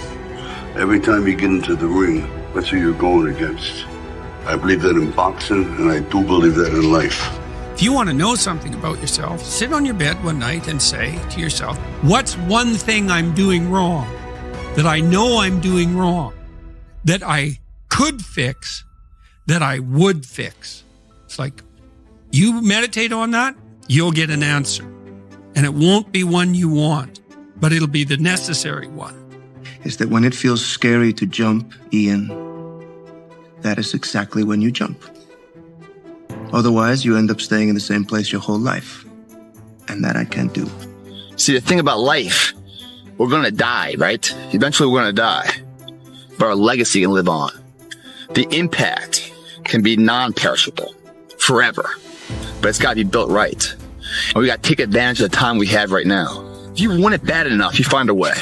Every time you get into the ring, That's who you're going against. I believe that in boxing, and I do believe that in life. If you want to know something about yourself, sit on your bed one night and say to yourself, what's one thing I'm doing wrong that I know I'm doing wrong, that I could fix, that I would fix? It's like, you meditate on that, you'll get an answer. And it won't be one you want, but it'll be the necessary one. Is that when it feels scary to jump, Ian, that is exactly when you jump. Otherwise, you end up staying in the same place your whole life. And that I can't do. See, the thing about life, we're going to die, right? Eventually we're going to die. But our legacy can live on. The impact can be non-perishable forever. But it's got to be built right. And we got to take advantage of the time we have right now. If you want it bad enough, you find a way.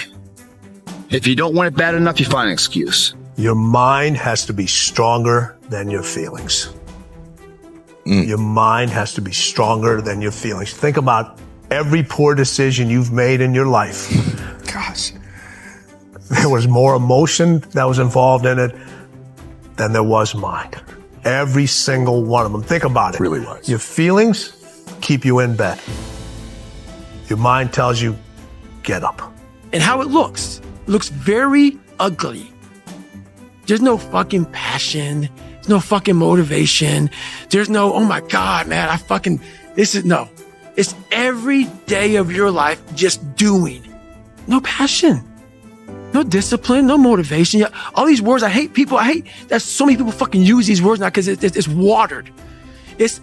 If you don't want it bad enough, you find an excuse. Your mind has to be stronger than your feelings. Your mind has to be stronger than your feelings. Think about every poor decision you've made in your life. Gosh. There was more emotion that was involved in it than there was mind. Every single one of them. Think about it. Really was. Your feelings keep you in bed. Your mind tells you, get up. And how it looks very ugly. There's no fucking passion. There's no fucking motivation. There's no, oh my God, man, no. It's every day of your life just doing. No passion. No discipline, no motivation. All these words, I hate that so many people fucking use these words now because it's watered. It's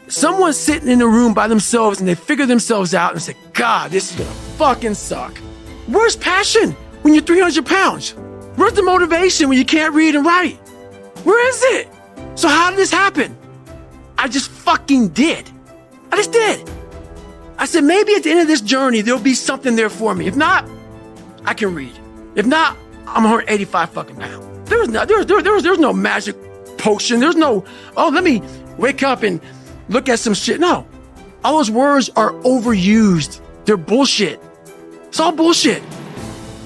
someone sitting in a room by themselves and they figure themselves out and say, God, this is gonna fucking suck. Where's passion when you're 300 pounds? Where's the motivation when you can't read and write? Where is it? So how did this happen? I just fucking did. I just did. I said, maybe at the end of this journey, there'll be something there for me. If not, I can read. If not, I'm 185 fucking pounds. There's no magic potion. There's no, let me wake up and look at some shit. No. All those words are overused. They're bullshit. It's all bullshit.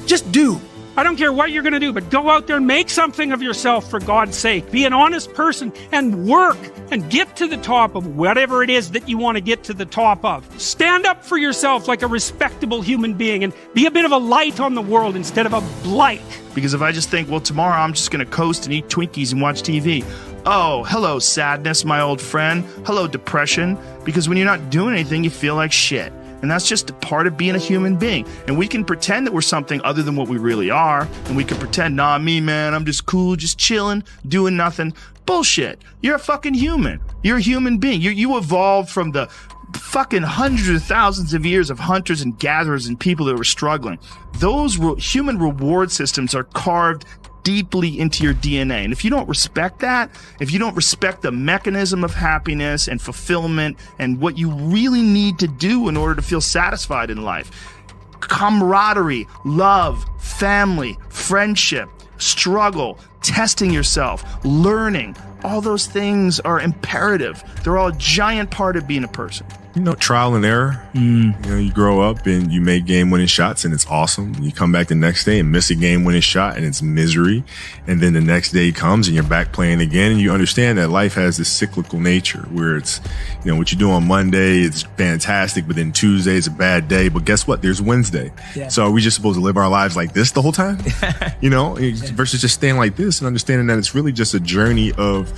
Just do. I don't care what you're going to do, but go out there and make something of yourself for God's sake. Be an honest person and work and get to the top of whatever it is that you want to get to the top of. Stand up for yourself like a respectable human being and be a bit of a light on the world instead of a blight. Because if I just think, well, tomorrow I'm just going to coast and eat Twinkies and watch TV. Oh, hello, sadness, my old friend. Hello, depression. Because when you're not doing anything, you feel like shit. And that's just a part of being a human being. And we can pretend that we're something other than what we really are. And we can pretend, nah, me, man, I'm just cool, just chilling, doing nothing. Bullshit. You're a fucking human. You're a human being. You evolved from the fucking hundreds of thousands of years of hunters and gatherers and people that were struggling. Those human reward systems are carved deeply into your DNA. And if you don't respect that, if you don't respect the mechanism of happiness and fulfillment and what you really need to do in order to feel satisfied in life, camaraderie, love, family, friendship, struggle, testing yourself, learning, all those things are imperative. They're all a giant part of being a person. You know, trial and error. You know, you grow up and you make game-winning shots and it's awesome. You come back the next day and miss a game-winning shot and it's misery. And then the next day comes and you're back playing again. And you understand that life has this cyclical nature where it's, you know, what you do on Monday, it's fantastic, but then Tuesday is a bad day. But guess what? There's Wednesday. Yeah. So are we just supposed to live our lives like this the whole time? You know, versus just staying like this and understanding that it's really just a journey of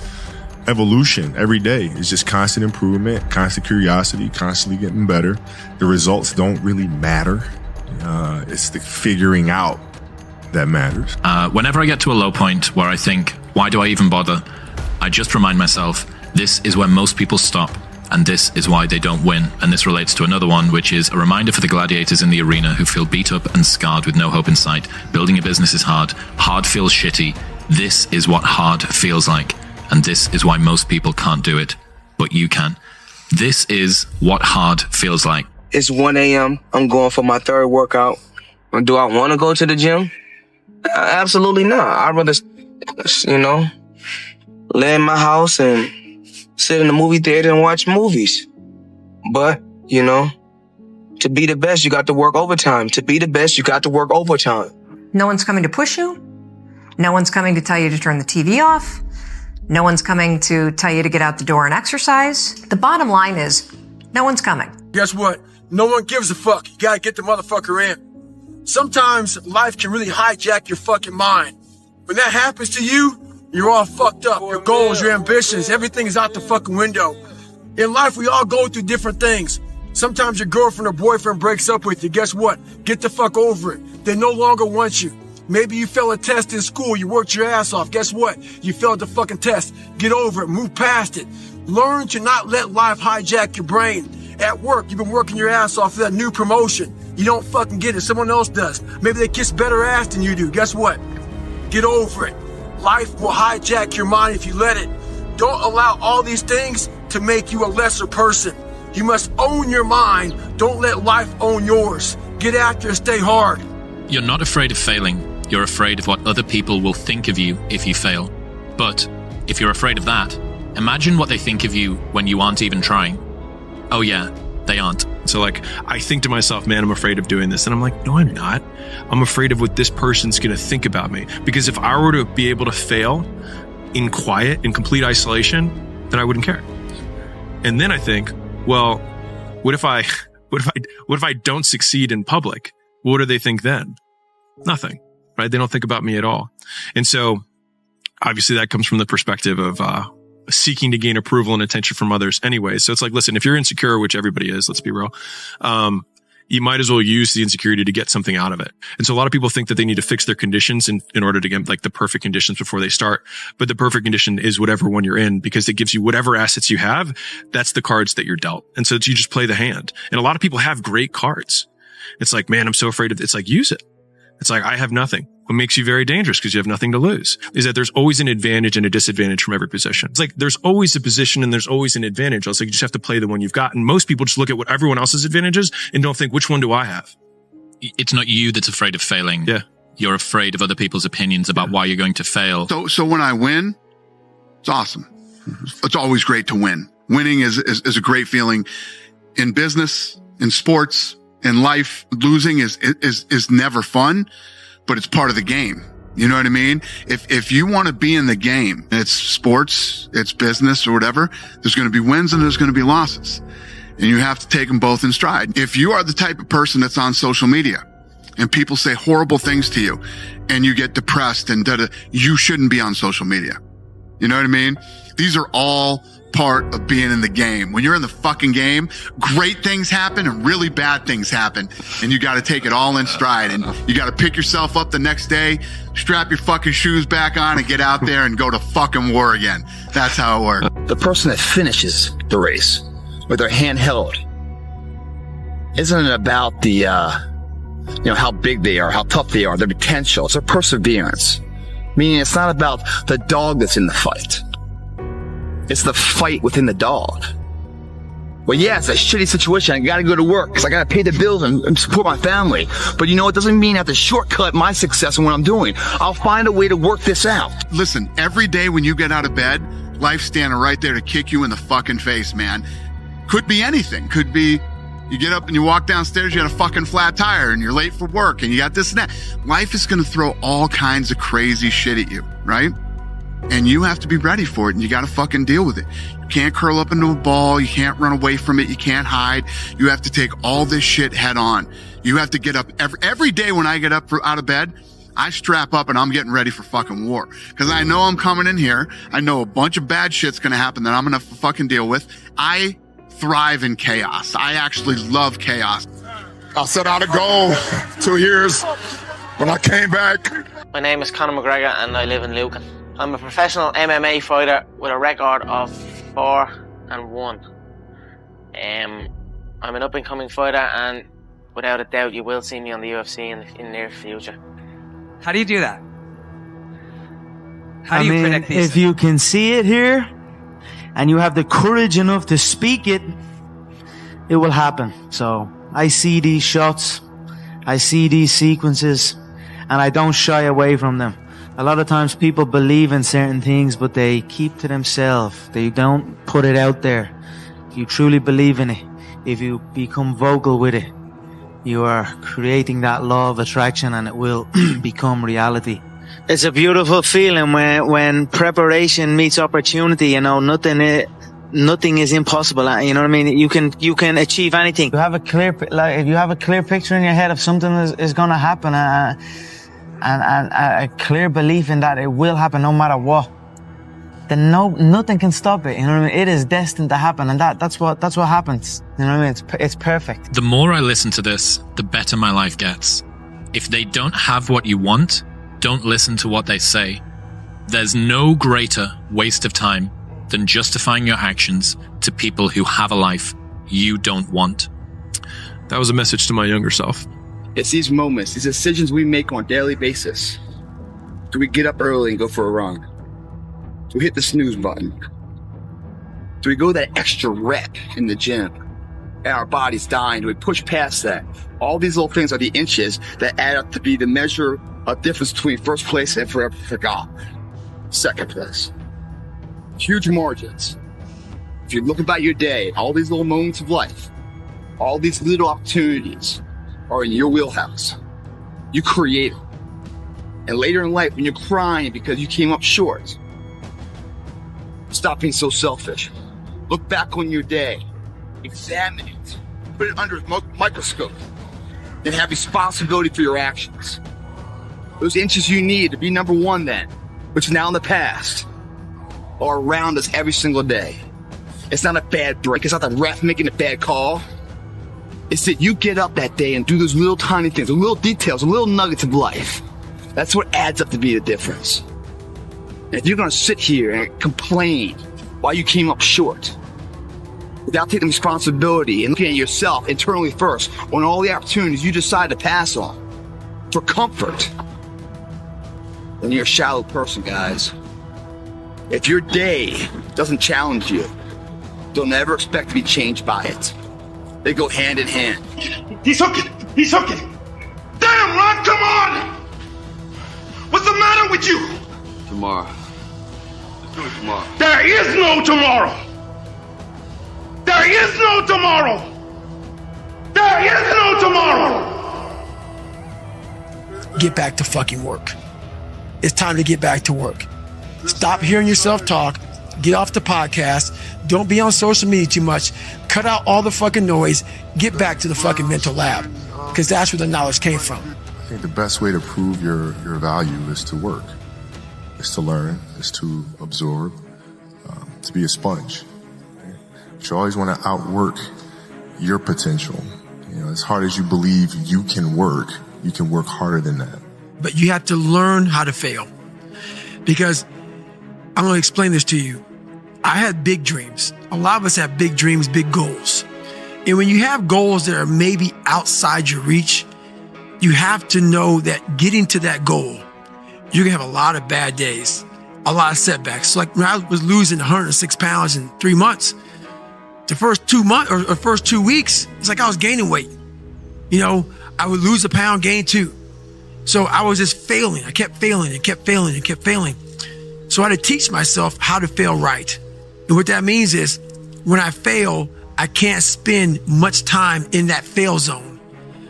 evolution every day. It's just constant improvement, constant curiosity, constantly getting better. The results don't really matter. It's the figuring out that matters. Whenever I get to a low point where I think, why do I even bother? I just remind myself, this is where most people stop, and this is why they don't win. And this relates to another one, which is a reminder for the gladiators in the arena who feel beat up and scarred with no hope in sight. Building a business is hard. Hard feels shitty. This is what hard feels like. And this is why most people can't do it, but you can. This is what hard feels like. It's 1 a.m. I'm going for my third workout. Do I want to go to the gym? Absolutely not. I'd rather, lay in my house and sit in the movie theater and watch movies. But, to be the best, you got to work overtime. To be the best, you got to work overtime. No one's coming to push you? No one's coming to tell you to turn the TV off. No one's coming to tell you to get out the door and exercise. The bottom line is, no one's coming. Guess what? No one gives a fuck. You gotta get the motherfucker in. Sometimes life can really hijack your fucking mind. When that happens to you, you're all fucked up. Your goals, your ambitions, everything is out the fucking window. In life, we all go through different things. Sometimes your girlfriend or boyfriend breaks up with you. Guess what? Get the fuck over it. They no longer want you. Maybe you failed a test in school. You worked your ass off. Guess what? You failed the fucking test. Get over it. Move past it. Learn to not let life hijack your brain. At work, you've been working your ass off for that new promotion. You don't fucking get it. Someone else does. Maybe they kiss better ass than you do. Guess what? Get over it. Life will hijack your mind if you let it. Don't allow all these things to make you a lesser person. You must own your mind. Don't let life own yours. Get after it. Stay hard. You're not afraid of failing. You're afraid of what other people will think of you if you fail. But if you're afraid of that, imagine what they think of you when you aren't even trying. Oh yeah, they aren't. So like, I think to myself, man, I'm afraid of doing this. And I'm like, no, I'm not. I'm afraid of what this person's going to think about me. Because if I were to be able to fail in quiet, in complete isolation, then I wouldn't care. And then I think, well, what if I don't succeed in public? What do they think then? Nothing, right? They don't think about me at all. And so obviously that comes from the perspective of, seeking to gain approval and attention from others anyway. So it's like, listen, if you're insecure, which everybody is, let's be real, you might as well use the insecurity to get something out of it. And so a lot of people think that they need to fix their conditions in order to get like the perfect conditions before they start. But the perfect condition is whatever one you're in, because it gives you whatever assets you have. That's the cards that you're dealt. And so you just play the hand. And a lot of people have great cards. It's like, man, I'm so afraid of it. It's like, use it. It's like, I have nothing. What makes you very dangerous, because you have nothing to lose, is that there's always an advantage and a disadvantage from every position. It's like, there's always a position and there's always an advantage. Also, you just have to play the one you've got. And most people just look at what everyone else's advantages and don't think, which one do I have? It's not you that's afraid of failing. Yeah. You're afraid of other people's opinions about why you're going to fail. So when I win, it's awesome. It's always great to win. Winning is a great feeling in business, in sports, in life. Losing is never fun, but it's part of the game. You know what I mean? If you want to be in the game, it's sports, it's business or whatever, there's going to be wins and there's going to be losses. And you have to take them both in stride. If you are the type of person that's on social media and people say horrible things to you and you get depressed and you shouldn't be on social media. You know what I mean? These are all part of being in the game. When you're in the fucking game, great things happen and really bad things happen. And you got to take it all in stride. And you got to pick yourself up the next day, strap your fucking shoes back on and get out there and go to fucking war again. That's how it works. The person that finishes the race with their hand held, isn't it about the, how big they are, how tough they are, their potential. It's their perseverance. Meaning it's not about the dog that's in the fight. It's the fight within the dog. Well, yeah, it's a shitty situation. I gotta go to work because I gotta pay the bills and support my family. But you know, it doesn't mean I have to shortcut my success in what I'm doing. I'll find a way to work this out. Listen, every day when you get out of bed, life's standing right there to kick you in the fucking face, man. Could be anything. Could be you get up and you walk downstairs, you got a fucking flat tire and you're late for work and you got this and that. Life is gonna throw all kinds of crazy shit at you, right? And you have to be ready for it and you got to fucking deal with it. You can't curl up into a ball. You can't run away from it. You can't hide. You have to take all this shit head on. You have to get up every day when I get up out of bed, I strap up and I'm getting ready for fucking war. Cause I know I'm coming in here. I know a bunch of bad shit's going to happen that I'm going to fucking deal with. I thrive in chaos. I actually love chaos. I set out a goal 2 years. When I came back. My name is Conor McGregor and I live in Lucan. I'm a professional MMA fighter with a record of 4-1. I'm an up-and-coming fighter, and without a doubt, you will see me on the UFC in the near future. How do you do that? How do you predict these if you can see it here, and you have the courage enough to speak it, it will happen. So I see these shots, I see these sequences, and I don't shy away from them. A lot of times people believe in certain things, but they keep to themselves. They don't put it out there. If you truly believe in it, if you become vocal with it, you are creating that law of attraction and it will become reality. It's a beautiful feeling when preparation meets opportunity. You know, nothing is impossible. You know what I mean? You can achieve anything. If you have a clear picture in your head of something is going to happen, and a clear belief in that it will happen no matter what, then nothing can stop it. You know what I mean? It is destined to happen, and that's what happens. You know what I mean? It's perfect. The more I listen to this, the better my life gets. If they don't have what you want, don't listen to what they say. There's no greater waste of time than justifying your actions to people who have a life you don't want. That was a message to my younger self. It's these moments, these decisions we make on a daily basis. Do we get up early and go for a run? Do we hit the snooze button? Do we go that extra rep in the gym and our body's dying? Do we push past that? All these little things are the inches that add up to be the measure of difference between first place and forever forgot. Second place. Huge margins. If you look about your day, all these little moments of life, all these little opportunities are in your wheelhouse. You create them. And later in life, when you're crying because you came up short, stop being so selfish. Look back on your day, examine it, put it under a microscope, and have responsibility for your actions. Those inches you need to be number one then, which is now in the past, are around us every single day. It's not a bad break. It's not the ref making a bad call. It's that you get up that day and do those little tiny things, the little details, the little nuggets of life. That's what adds up to be the difference. And if you're going to sit here and complain why you came up short, without taking responsibility and looking at yourself internally first on all the opportunities you decide to pass on for comfort, then you're a shallow person, guys. If your day doesn't challenge you, don't ever expect to be changed by it. They go hand in hand. He's hooking. He's hooking. Damn, Ron, come on! What's the matter with you? Tomorrow. Let's do it tomorrow. There is no tomorrow. There is no tomorrow. There is no tomorrow. Get back to fucking work. It's time to get back to work. Stop hearing yourself talk. Get off the podcast. Don't be on social media too much. Cut out all the fucking noise. Get back to the fucking mental lab, because that's where the knowledge came from. I think the best way to prove your value is to work, is to learn, is to absorb, to be a sponge. But you always want to outwork your potential. You know, as hard as you believe you can work harder than that. But you have to learn how to fail, because I'm going to explain this to you. I had big dreams. A lot of us have big dreams, big goals. And when you have goals that are maybe outside your reach, you have to know that getting to that goal, you're going to have a lot of bad days, a lot of setbacks. So like when I was losing 106 pounds in 3 months, the first 2 months or first 2 weeks, it's like I was gaining weight. You know, I would lose a pound, gain 2. So I was just failing. I kept failing and kept failing and kept failing. So I had to teach myself how to fail right. And what that means is when I fail, I can't spend much time in that fail zone.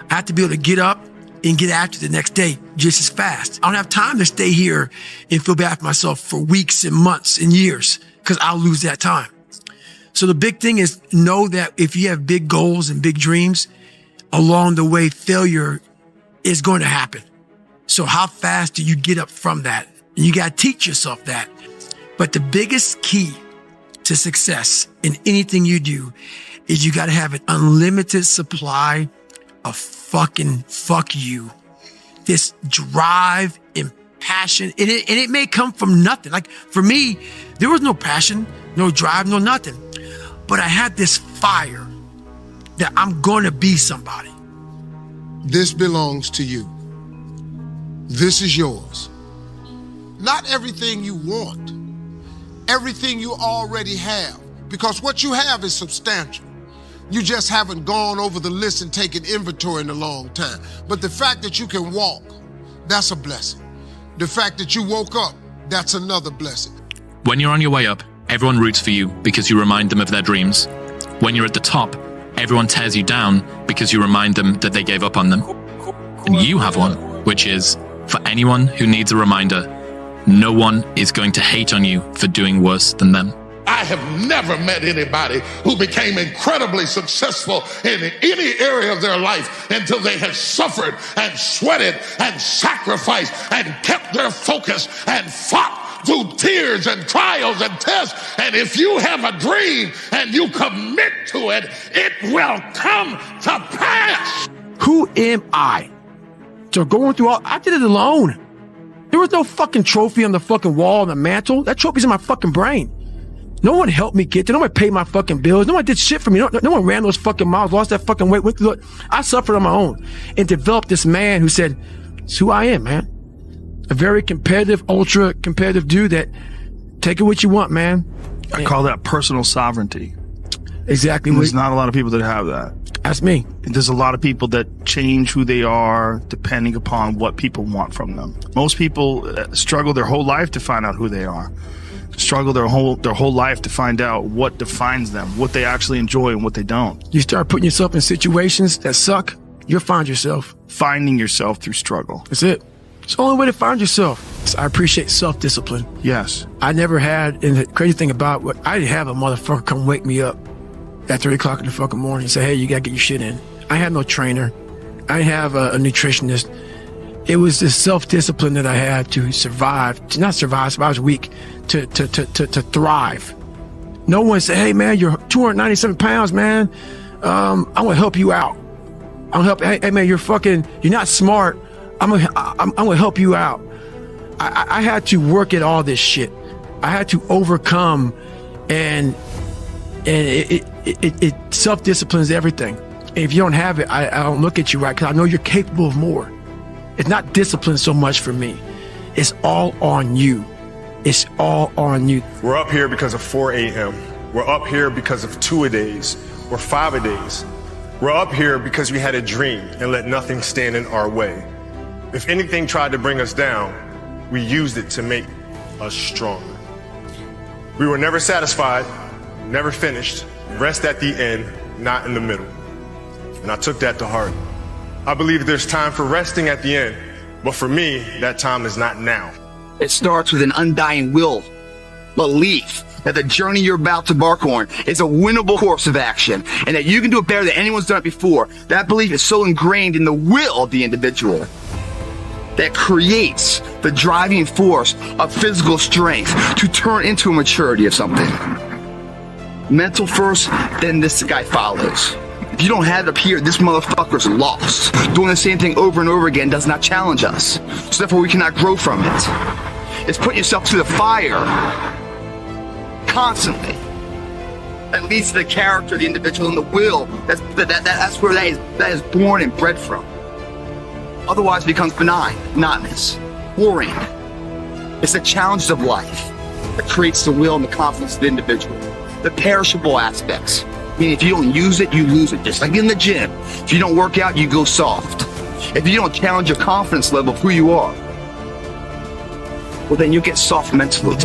I have to be able to get up and get after the next day just as fast. I don't have time to stay here and feel bad for myself for weeks and months and years, because I'll lose that time. So the big thing is know that if you have big goals and big dreams, along the way, failure is going to happen. So how fast do you get up from that? And you got to teach yourself that. But the biggest key to success in anything you do is you got to have an unlimited supply of fucking fuck you. This drive and passion. And it may come from nothing. Like for me, there was no passion, no drive, no nothing. But I had this fire that I'm going to be somebody. This belongs to you. This is yours. Not everything you want, everything you already have, because what you have is substantial. You just haven't gone over the list and taken inventory in a long time. But the fact that you can walk, that's a blessing. The fact that you woke up, that's another blessing. When you're on your way up, everyone roots for you because you remind them of their dreams. When you're at the top, everyone tears you down because you remind them that they gave up on them. And you have one, which is For anyone who needs a reminder, no one is going to hate on you for doing worse than them. I have never met anybody who became incredibly successful in any area of their life until they had suffered and sweated and sacrificed and kept their focus and fought through tears and trials and tests. And if you have a dream and you commit to it, it will come to pass. Who am I? So going through I did it alone. There was no fucking trophy on the fucking wall on the mantle. That trophy's in my fucking brain. No one helped me get there. No one paid my fucking bills. No one did shit for me. No one ran those fucking miles, lost that fucking weight. Look, I suffered on my own and developed this man who said, it's who I am, man. A very competitive, ultra competitive dude that take it what you want, man. I call that personal sovereignty. Exactly. There's not a lot of people that have that. That's me. And there's a lot of people that change who they are depending upon what people want from them. Most people struggle their whole life to find out who they are. Struggle their whole life to find out what defines them, what they actually enjoy and what they don't. You start putting yourself in situations that suck, you'll find yourself. Finding yourself through struggle. That's it. It's the only way to find yourself. So I appreciate self-discipline. Yes. I never had, and the crazy thing about what I didn't have a motherfucker come wake me up at 3 o'clock in the fucking morning and say, hey, you gotta get your shit in. I had no trainer. I didn't have a nutritionist. It was this self-discipline that I had to survive, to not survive, I was weak, to thrive. No one said, hey man, you're 297 pounds, man. I'm gonna help you out. I'm gonna help, hey man, you're not smart. I'm gonna help you out. I had to work at all this shit. I had to overcome, and it self-disciplines everything. And if you don't have it, I don't look at you right, because I know you're capable of more. It's not discipline so much for me. It's all on you. It's all on you. We're up here because of 4 a.m. We're up here because of 2-a-days or 5-a-days. We're up here because we had a dream and let nothing stand in our way. If anything tried to bring us down, we used it to make us stronger. We were never satisfied, never finished, rest at the end, not in the middle. And I took that to heart. I believe there's time for resting at the end, but for me, that time is not now. It starts with an undying will, belief that the journey you're about to embark on is a winnable course of action, and that you can do it better than anyone's done it before. That belief is so ingrained in the will of the individual that creates the driving force of physical strength to turn into a maturity of something. Mental first, then this guy follows. If you don't have it up here, this motherfucker's lost. Doing the same thing over and over again does not challenge us. So therefore we cannot grow from it. It's putting yourself to the fire constantly. That leads to the character, the individual, and the will. That's where that is born and bred from. Otherwise it becomes benign, monotonous, boring. It's the challenges of life that creates the will and the confidence of the individual. The perishable aspects. Meaning if you don't use it, you lose it. Just like in the gym. If you don't work out, you go soft. If you don't challenge your confidence level of who you are, well then you get soft mentally.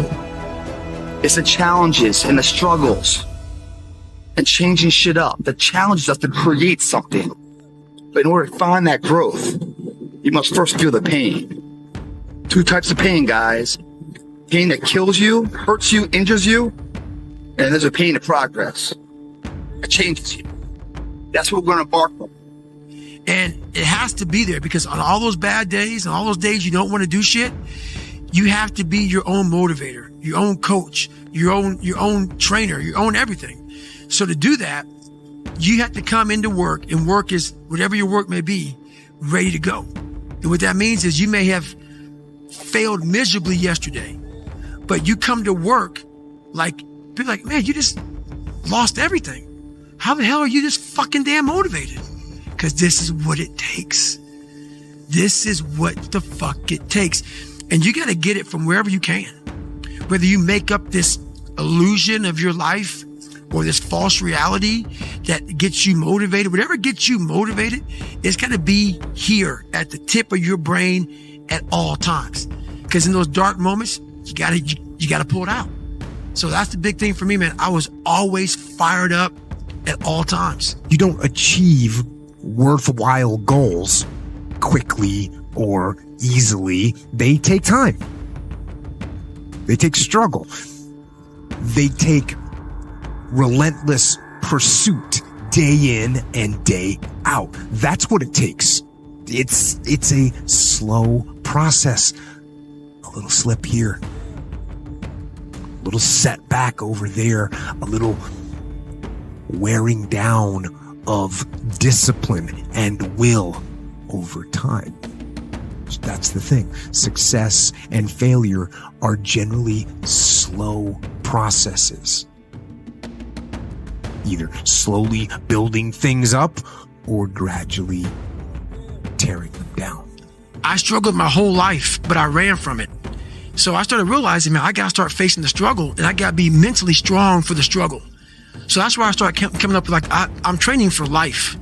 It's the challenges and the struggles and changing shit up that challenges us to create something. But in order to find that growth, you must first feel the pain. 2 types of pain, guys. Pain that kills you, hurts you, injures you, and there's a pain of progress. It changes you. That's what we're going to embark on. And it has to be there, because on all those bad days and all those days you don't want to do shit, you have to be your own motivator, your own coach, your own trainer, your own everything. So to do that, you have to come into work, and work is whatever your work may be, ready to go. And what that means is you may have failed miserably yesterday, but you come to work be like, man, you just lost everything. How the hell are you just fucking damn motivated? Because this is what it takes. This is what the fuck it takes. And you got to get it from wherever you can. Whether you make up this illusion of your life or this false reality that gets you motivated, whatever gets you motivated, it's got to be here at the tip of your brain at all times. Because in those dark moments, you got to pull it out. So that's the big thing for me, man. I was always fired up at all times. You don't achieve worthwhile goals quickly or easily, they take time. They take struggle. They take relentless pursuit day in and day out. That's what it takes. It's a slow process. A little slip here, a little setback over there, a little wearing down of discipline and will over time. That's the thing. Success and failure are generally slow processes. Either slowly building things up or gradually tearing them down. I struggled my whole life, but I ran from it. So I started realizing, man, I got to start facing the struggle, and I got to be mentally strong for the struggle. So that's why I started coming up with I'm training for life.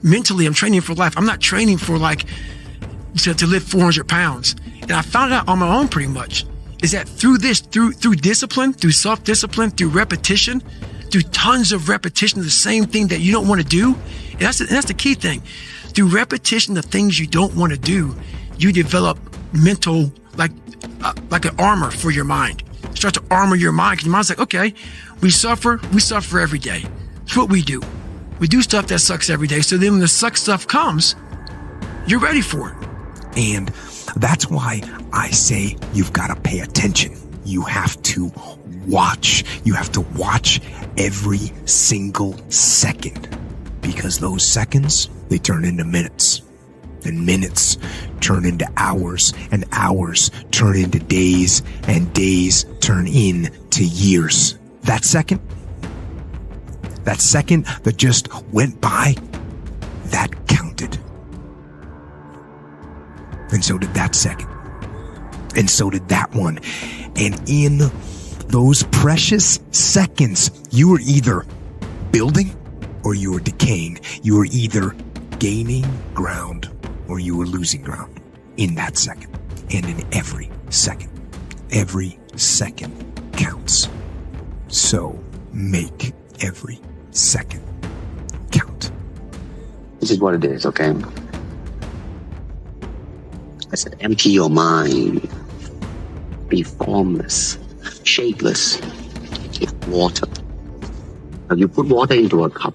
Mentally, I'm training for life. I'm not training for to lift 400 pounds. And I found out on my own pretty much is that through discipline, through self-discipline, through repetition, through tons of repetition of the same thing that you don't want to do. And that's the key thing. Through repetition of things you don't want to do, you develop mental, like an armor for your mind. Start to armor your mind, because your mind's like, okay, we suffer every day. It's what we do. We do stuff that sucks every day. So then when the suck stuff comes, you're ready for it. And that's why I say you've got to pay attention. You have to watch. You have to watch every single second, because those seconds, they turn into minutes, and minutes turn into hours, and hours turn into days, and days turn into years. That second that just went by, that counted. And so did that second. And so did that one. And in those precious seconds, you were either building or you were decaying. You were either gaining ground or you were losing ground in that second. And in every second. Every second counts. So make every second count. This is what it is, okay? I said, empty your mind. Be formless, shapeless, like water. Now you put water into a cup,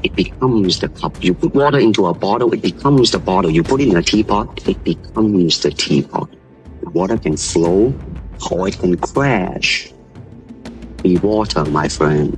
it becomes the cup. You put water into a bottle, it becomes the bottle. You put it in a teapot, it becomes the teapot. The water can flow or it can crash. Be water, my friend.